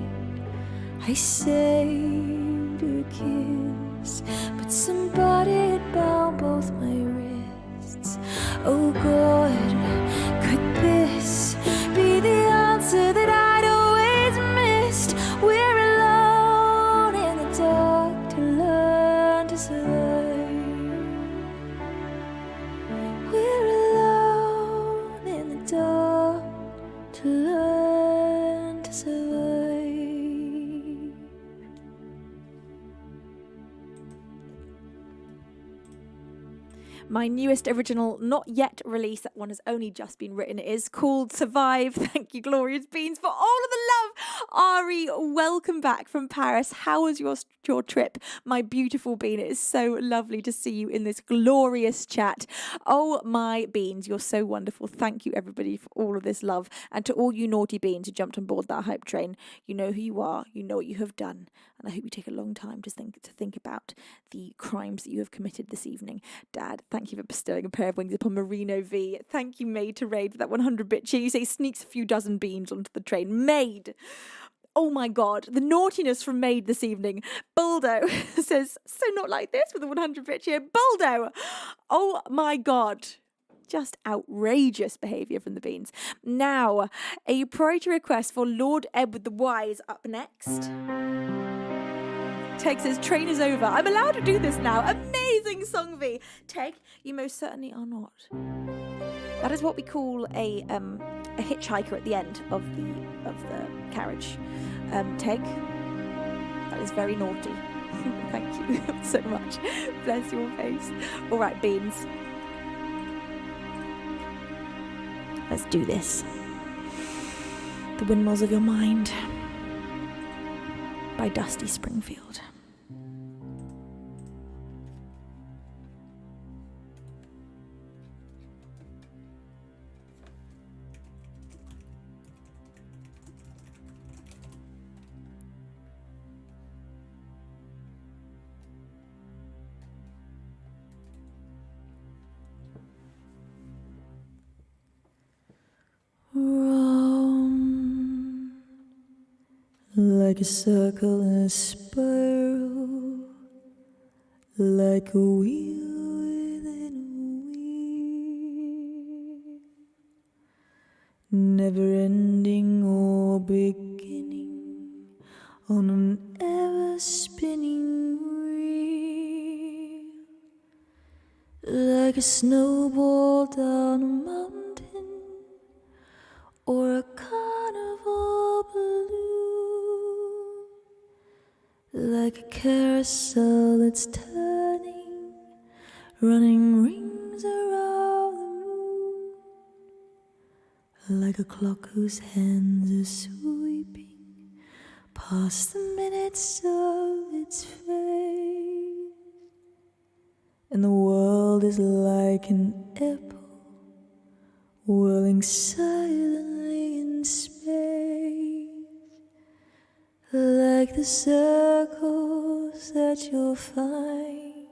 I saved a kiss, but somebody had bound both my wrists. Oh God, could this be the answer that I'd always missed? We're alone in the dark to learn to survive. We're alone in the dark to learn to survive. My newest original, not yet released, that one has only just been written, is called Survive. Thank you, Glorious Beans, for all of the love. Ari, welcome back from Paris. How was your trip, my beautiful bean? It is so lovely to see you in this glorious chat. Oh, my beans, you're so wonderful. Thank you, everybody, for all of this love. And to all you naughty beans who jumped on board that hype train, you know who you are, you know what you have done, and I hope you take a long time to think about the crimes that you have committed this evening. Dad, thank you for bestowing a pair of wings upon Marino V. Thank you, Maid to Raid, for that 100-bit cheer. You say sneaks a few dozen beans onto the train. Maid! Oh my God, the naughtiness from Maid this evening. Buldo says, so not like this with a 100-bit cheer. Buldo! Oh my God. Just outrageous behaviour from the beans. Now, a priority request for Lord Edward the Wise up next. Teg says, train is over. I'm allowed to do this now. Amazing song, V. Teg, you most certainly are not. That is what we call a hitchhiker at the end of the carriage. Teg, that is very naughty. Thank you so much. Bless your face. All right, beans. Let's do this. The Windmills of Your Mind by Dusty Springfield. Round like a circle and a spiral, like a wheel within a wheel, never ending or beginning on an ever spinning reel, like a snowball down a mountain or a carnival balloon, like a carousel that's turning, running rings around the moon, like a clock whose hands are sweeping past the minutes of its face, and the world is like an apple whirling silently in space, like the circles that you'll find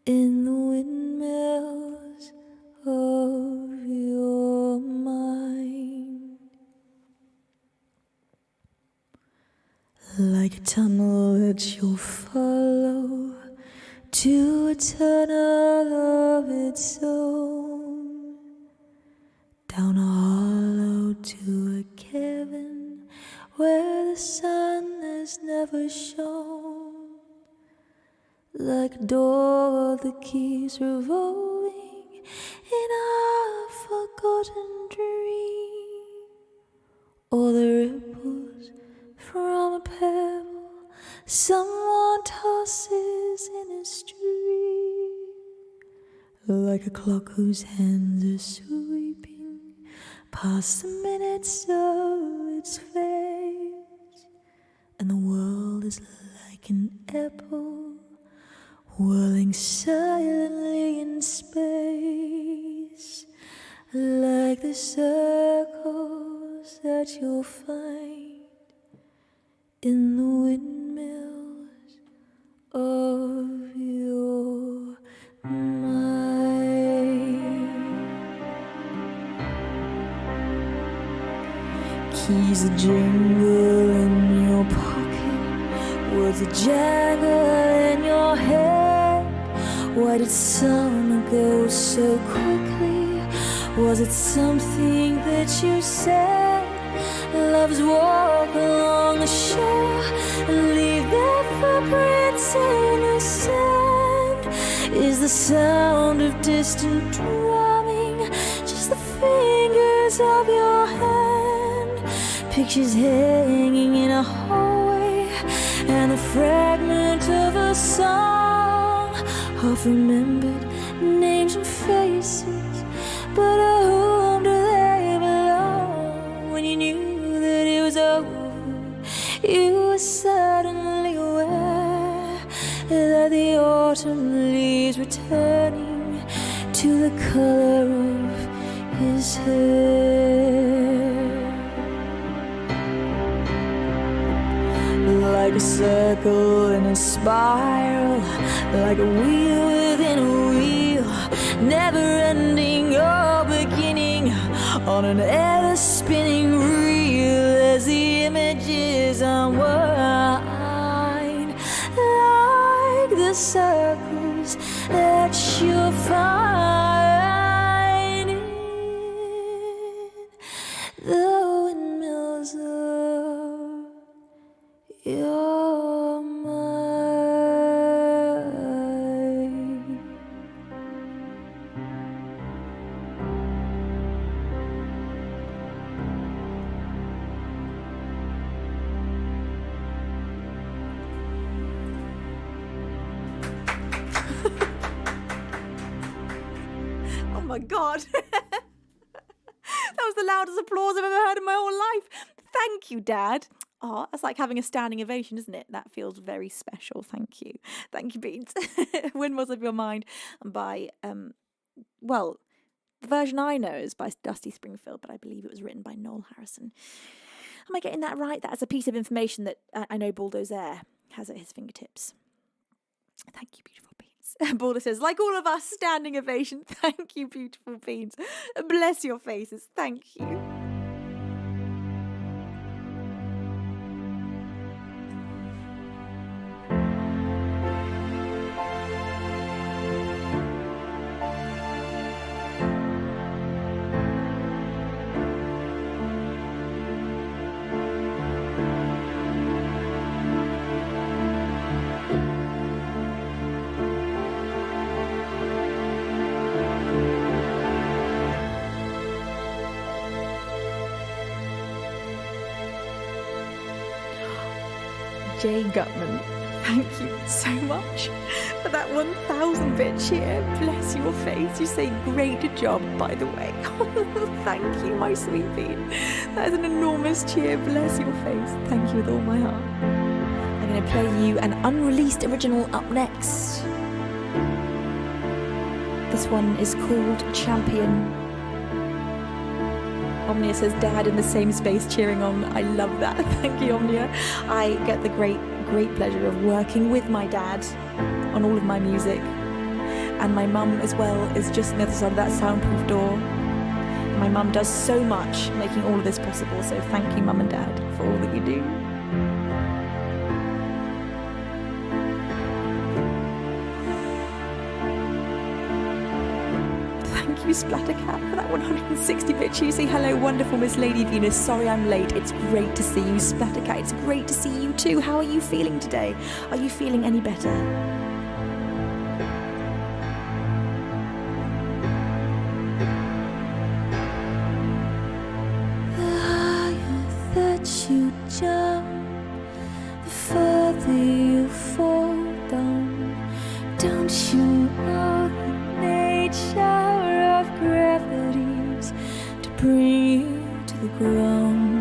in the windmills of your mind, like a tunnel that you'll follow to a tunnel of its own, down a hollow to a cavern where the sun has never shone, like a door that keeps revolving in a forgotten dream, or the ripples from a pebble someone tosses in a stream, like a clock whose hands are sweeping past the minutes of its face, and the world is like an apple whirling silently in space, like the circles that you'll find in the windmills of your mind. Keys that jingle in your pocket, words that jangle in your head. Why did summer go so quickly? Was it something that you said? Lovers walk along the shore and leave their footprints in the sand. Is the sound of distant drumming just the fingers of your hand? Pictures hanging in a hallway and the fragment of a song, half remembered names and faces, but whom do they belong? When you knew that it was over, you were suddenly aware that the autumn leaves were turning to the color of his hair. Like a circle in a spiral, like a wheel within a wheel, never ending or beginning on an ever-spinning reel as the images unwind, like the circles that you'll find in the windmills of your mind. Oh my God. That was the loudest applause I've ever heard in my whole life. Thank you, Dad. Oh, that's like having a standing ovation, isn't it? That feels very special. Thank you. Thank you, Beans. Windmills of Your Mind by, well, the version I know is by Dusty Springfield, but I believe it was written by Noel Harrison. Am I getting that right? That's a piece of information that I know Bulldozer has at his fingertips. Thank you, beautiful Beans. Balder says, like all of us, standing ovation. Thank you, beautiful Beans. Bless your faces. Thank you. Jay Gutman, thank you so much for that 1,000-bit cheer. Bless your face. You say great job, by the way. Thank you, my sweet bean. That is an enormous cheer. Bless your face. Thank you with all my heart. I'm going to play you an unreleased original up next. This one is called Champion. Omnia says, Dad in the same space cheering on. I love that. Thank you, Omnia. I get the great pleasure of working with my dad on all of my music. And my mum as well is just on the other side of that soundproof door. My mum does so much making all of this possible. So thank you, Mum and Dad, for all that you do. Thank you, Splattercat, for that 160-bit cheesy. Hello, wonderful Miss Lady Venus. Sorry I'm late. It's great to see you, Splattercat. It's great to see you too. How are you feeling today? Are you feeling any better? The higher that you jump, the further you fall down. Don't you know the nature of gravity's to bring you to the ground?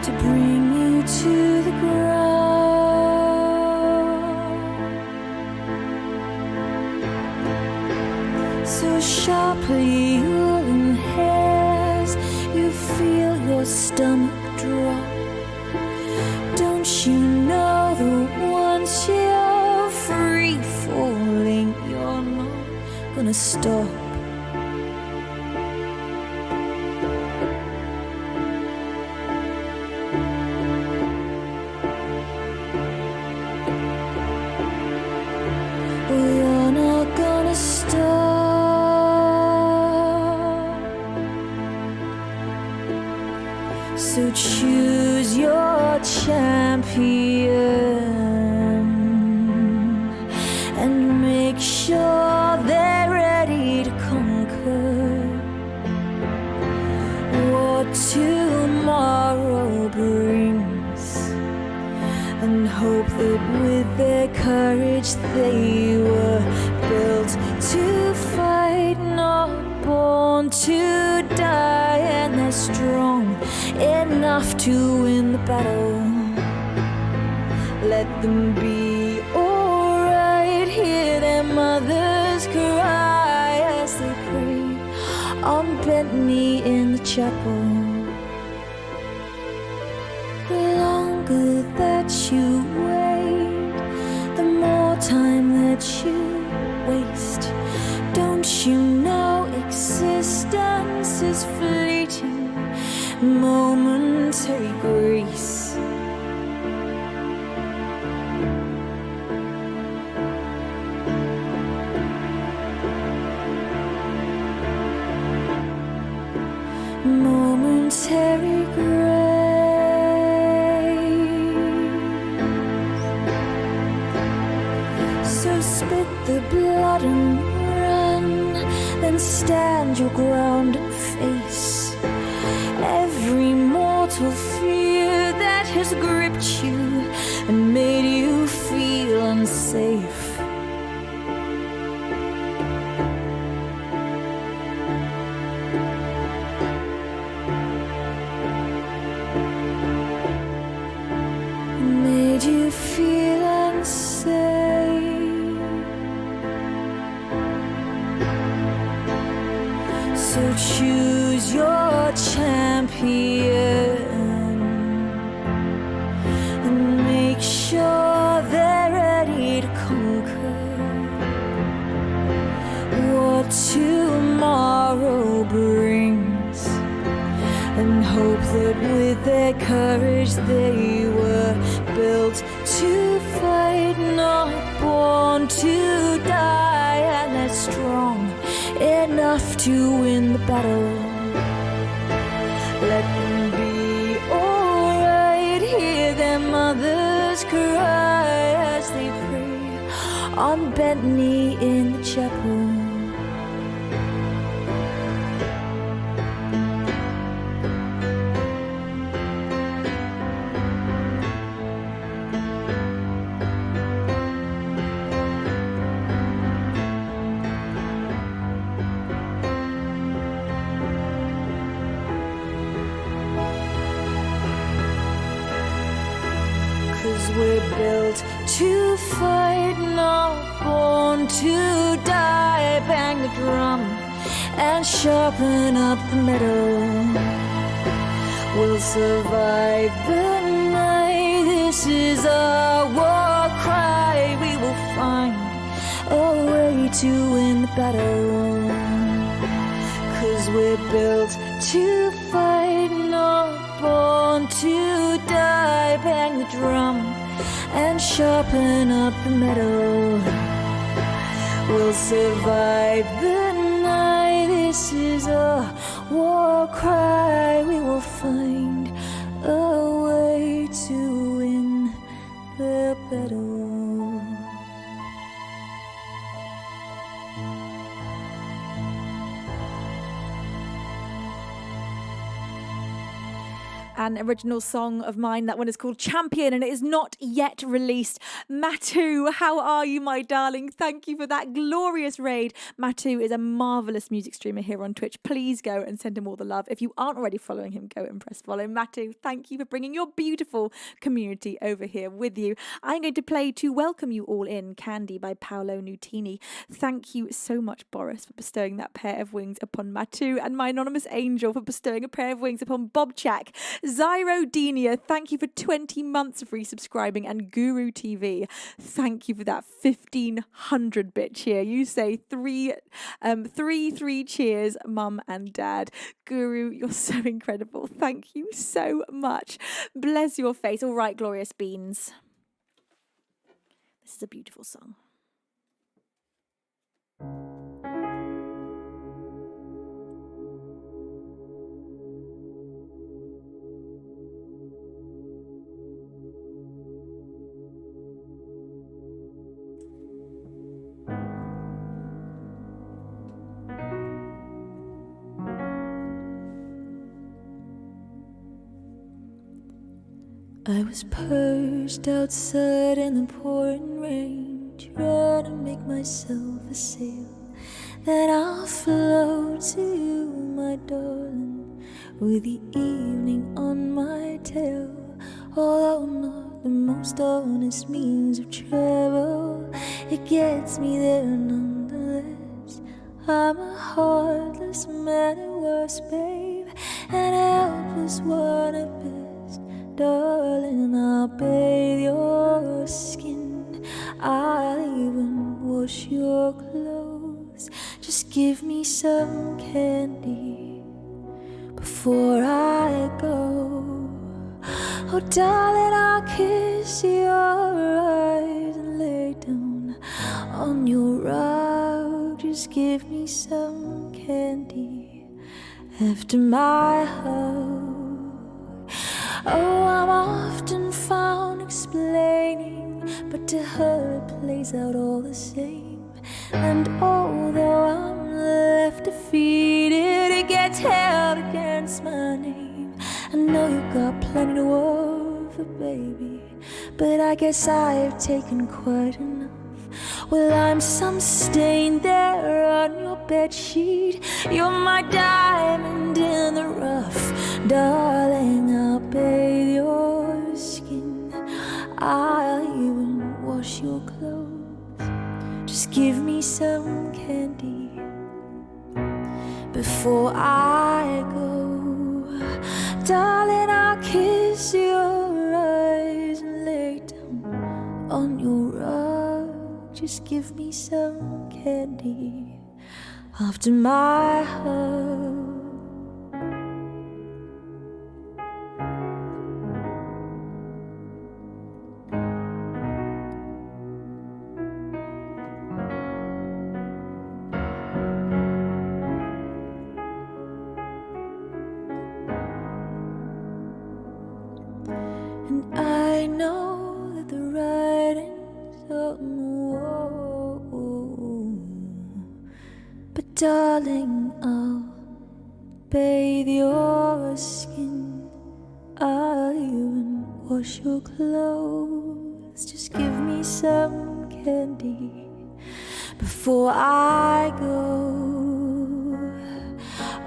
To bring you to the ground. So sharply rolling hairs, you feel your stomach drop. Don't you know that once you're free falling, you're not gonna stop? You're not gonna stop. So choose your champion and make sure they're ready to conquer what tomorrow brings, and hope that we with their courage they were built to fight, not born to die, and they're strong enough to win the battle. Let them be alright, hear their mothers cry as they pray on bent knee in the chapel. The longer that you wait, the more time that you waste. Don't you know existence is fleeting, momentary grace? Momentary grace. So spit the blood and run, then stand your ground and face every mortal fear that has gripped you and made you feel unsafe. Made you feel unsafe. So choose your champion and make sure they're ready to conquer what tomorrow brings, and hope that with their courage they were built to fight, not born to die, and they're strong enough to win the battle. Let them be alright, hear their mothers cry as they pray on bent knee in the chapel. 'Cause we're built to fight, not born to die. Bang the drum and sharpen up the metal. We'll survive the night. This is our war cry. We will find a way to win the battle. 'Cause we're built to fight, not born to die. Bang the drum and sharpen up the metal. We'll survive the night. This is a war cry. We will find a way to win the battle. An original song of mine. That one is called Champion and it is not yet released. Matu, how are you, my darling? Thank you for that glorious raid. Matu is a marvellous music streamer here on Twitch. Please go and send him all the love. If you aren't already following him, go and press follow. Matu, thank you for bringing your beautiful community over here with you. I'm going to play to welcome you all in Candy by Paolo Nutini. Thank you so much, Boris, for bestowing that pair of wings upon Matu, and my anonymous angel for bestowing a pair of wings upon Bobchak. Zyro Denia, thank you for 20 months of resubscribing, and Guru TV, thank you for that 1500 bit cheer. You say three cheers, mum and dad. Guru, you're so incredible. Thank you so much. Bless your face. All right, Glorious Beans. This is a beautiful song. I was perched outside in the pouring rain, trying to make myself a sail. Then I'll float to you, my darling, with the evening on my tail. Although not the most honest means of travel, it gets me there nonetheless. I'm a heartless man at worst, babe, and a helpless one at best. Darling, I'll bathe your skin, I'll even wash your clothes. Just give me some candy before I go. Oh darling, I'll kiss your eyes and lay down on your rug. Just give me some candy after my hug. Oh, I'm often found explaining, but to her it plays out all the same. And although I'm left defeated, it gets held against my name. I know you've got plenty to offer, baby, but I guess I've taken quite enough. Well, I'm some stain there on your bedsheet. You're my diamond in the rough. Darling, I'll bathe your skin, I'll even wash your clothes. Just give me some candy before I go. Darling, I'll kiss your eyes and lay down on your rug. Just give me some candy after my hug. And I know that the writing's on the wall, but darling, I'll bathe your skin, I'll even wash your clothes. Just give me some candy before I go.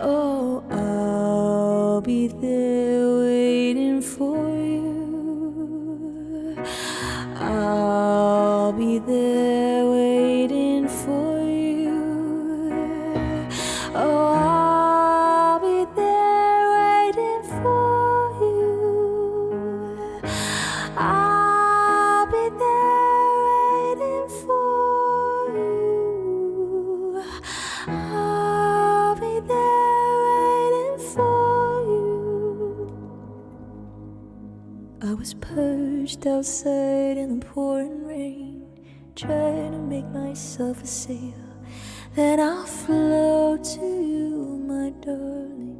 Oh, I'll be there waiting for you. I'll be there waiting for you. Oh, I'll be there waiting for you. I'll be there waiting for you. I'll be there waiting for you. I was perched outside in the pouring rain, trying to make myself a sail. Then I'll float to you, my darling,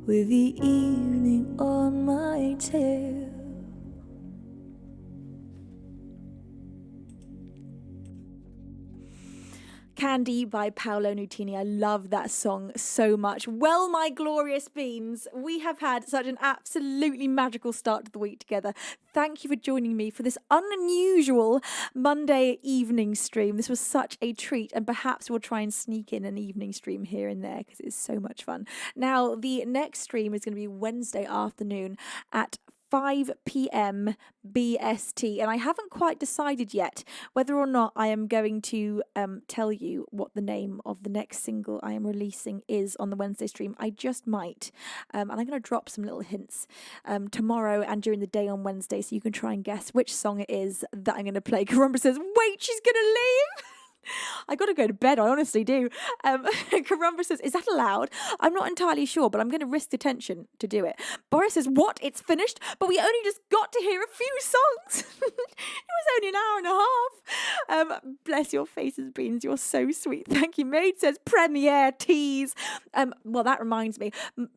with the evening on my tail. Candy by Paolo Nutini. I love that song so much. Well, my glorious beans, we have had such an absolutely magical start to the week together. Thank you for joining me for this unusual Monday evening stream. This was such a treat, and perhaps we'll try and sneak in an evening stream here and there because it's so much fun. Now, the next stream is going to be Wednesday afternoon at 5 p.m. BST, and I haven't quite decided yet whether or not I am going to tell you what the name of the next single I am releasing is on the Wednesday stream. I just might, and I'm going to drop some little hints tomorrow and during the day on Wednesday, so you can try and guess which song it is that I'm going to play. Karumba says, wait, she's going to leave? I got to go to bed, I honestly do. Karumba says, is that allowed? I'm not entirely sure, but I'm going to risk the tension to do it. Boris says, what? It's finished? But we only just got to hear a few songs. It was only an hour and a half. Bless your faces, Beans. You're so sweet. Thank you. Maid says, premiere tease. Well, that reminds me.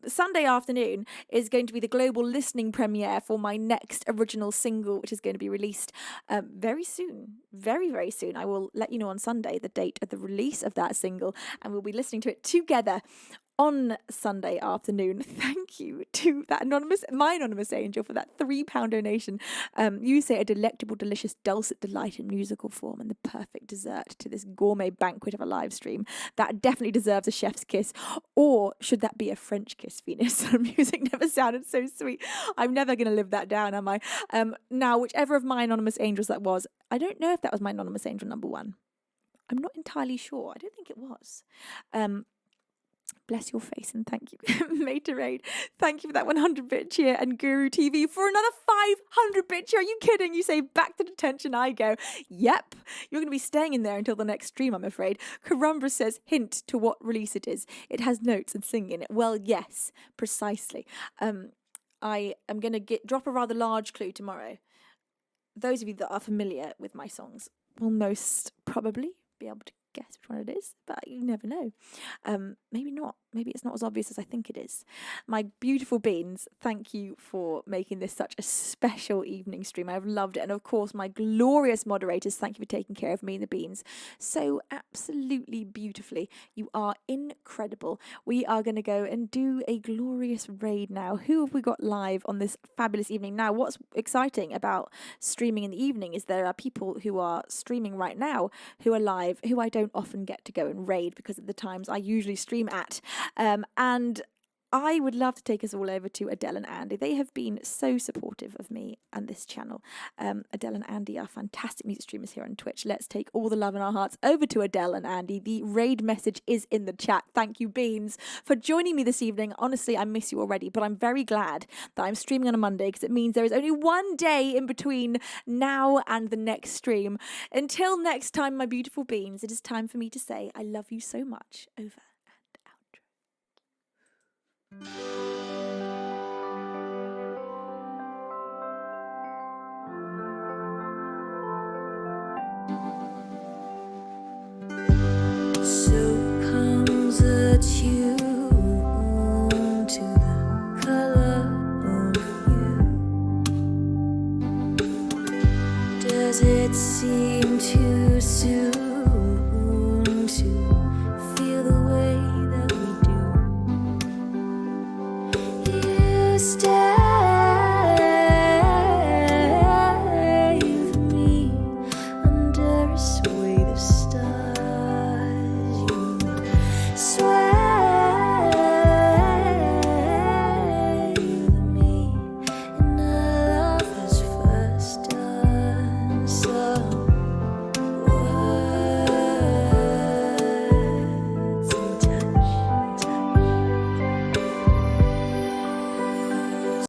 Sunday afternoon is going to be the global listening premiere for my next original single, which is going to be released very soon. Very, very soon. I will let you know on Sunday the date of the release of that single, and we'll be listening to it together on Sunday afternoon. Thank you to my anonymous angel, for that £3 donation. You say a delectable, delicious, dulcet delight in musical form and the perfect dessert to this gourmet banquet of a live stream. That definitely deserves a chef's kiss. Or should that be a French kiss, Venus? Music never sounded so sweet. I'm never going to live that down, am I? Now, whichever of my anonymous angels that was, I don't know if that was my anonymous angel number one. I'm not entirely sure. I don't think it was. Bless your face and thank you. Made Raid, thank you for that 100-bit cheer, and Guru TV for another 500-bit cheer. Are you kidding? You say back to detention I go. Yep, you're going to be staying in there until the next stream, I'm afraid. Karumbra says, hint to what release it is. It has notes and singing in it. Well, yes, precisely. I am going to drop a rather large clue tomorrow. Those of you that are familiar with my songs will most probably be able to guess which one it is, but you never know. Maybe not. Maybe it's not as obvious as I think it is. My beautiful beans, thank you for making this such a special evening stream. I've loved it. And of course, my glorious moderators, thank you for taking care of me and the beans so absolutely beautifully. You are incredible. We are going to go and do a glorious raid now. Who have we got live on this fabulous evening? Now, what's exciting about streaming in the evening is there are people who are streaming right now who are live, who I don't often get to go and raid because of the times I usually stream at. And I would love to take us all over to Adele and Andy. They have been so supportive of me and this channel. Adele and Andy are fantastic music streamers here on Twitch. Let's take all the love in our hearts over to Adele and Andy. The raid message is in the chat. Thank you, Beans, for joining me this evening. Honestly, I miss you already, but I'm very glad that I'm streaming on a Monday because it means there is only one day in between now and the next stream. Until next time, my beautiful Beans, it is time for me to say I love you so much. Over. So comes a tune to the color of you. Does it seem too soon to feel the way that we do? You stay with me under a swathe of stars. You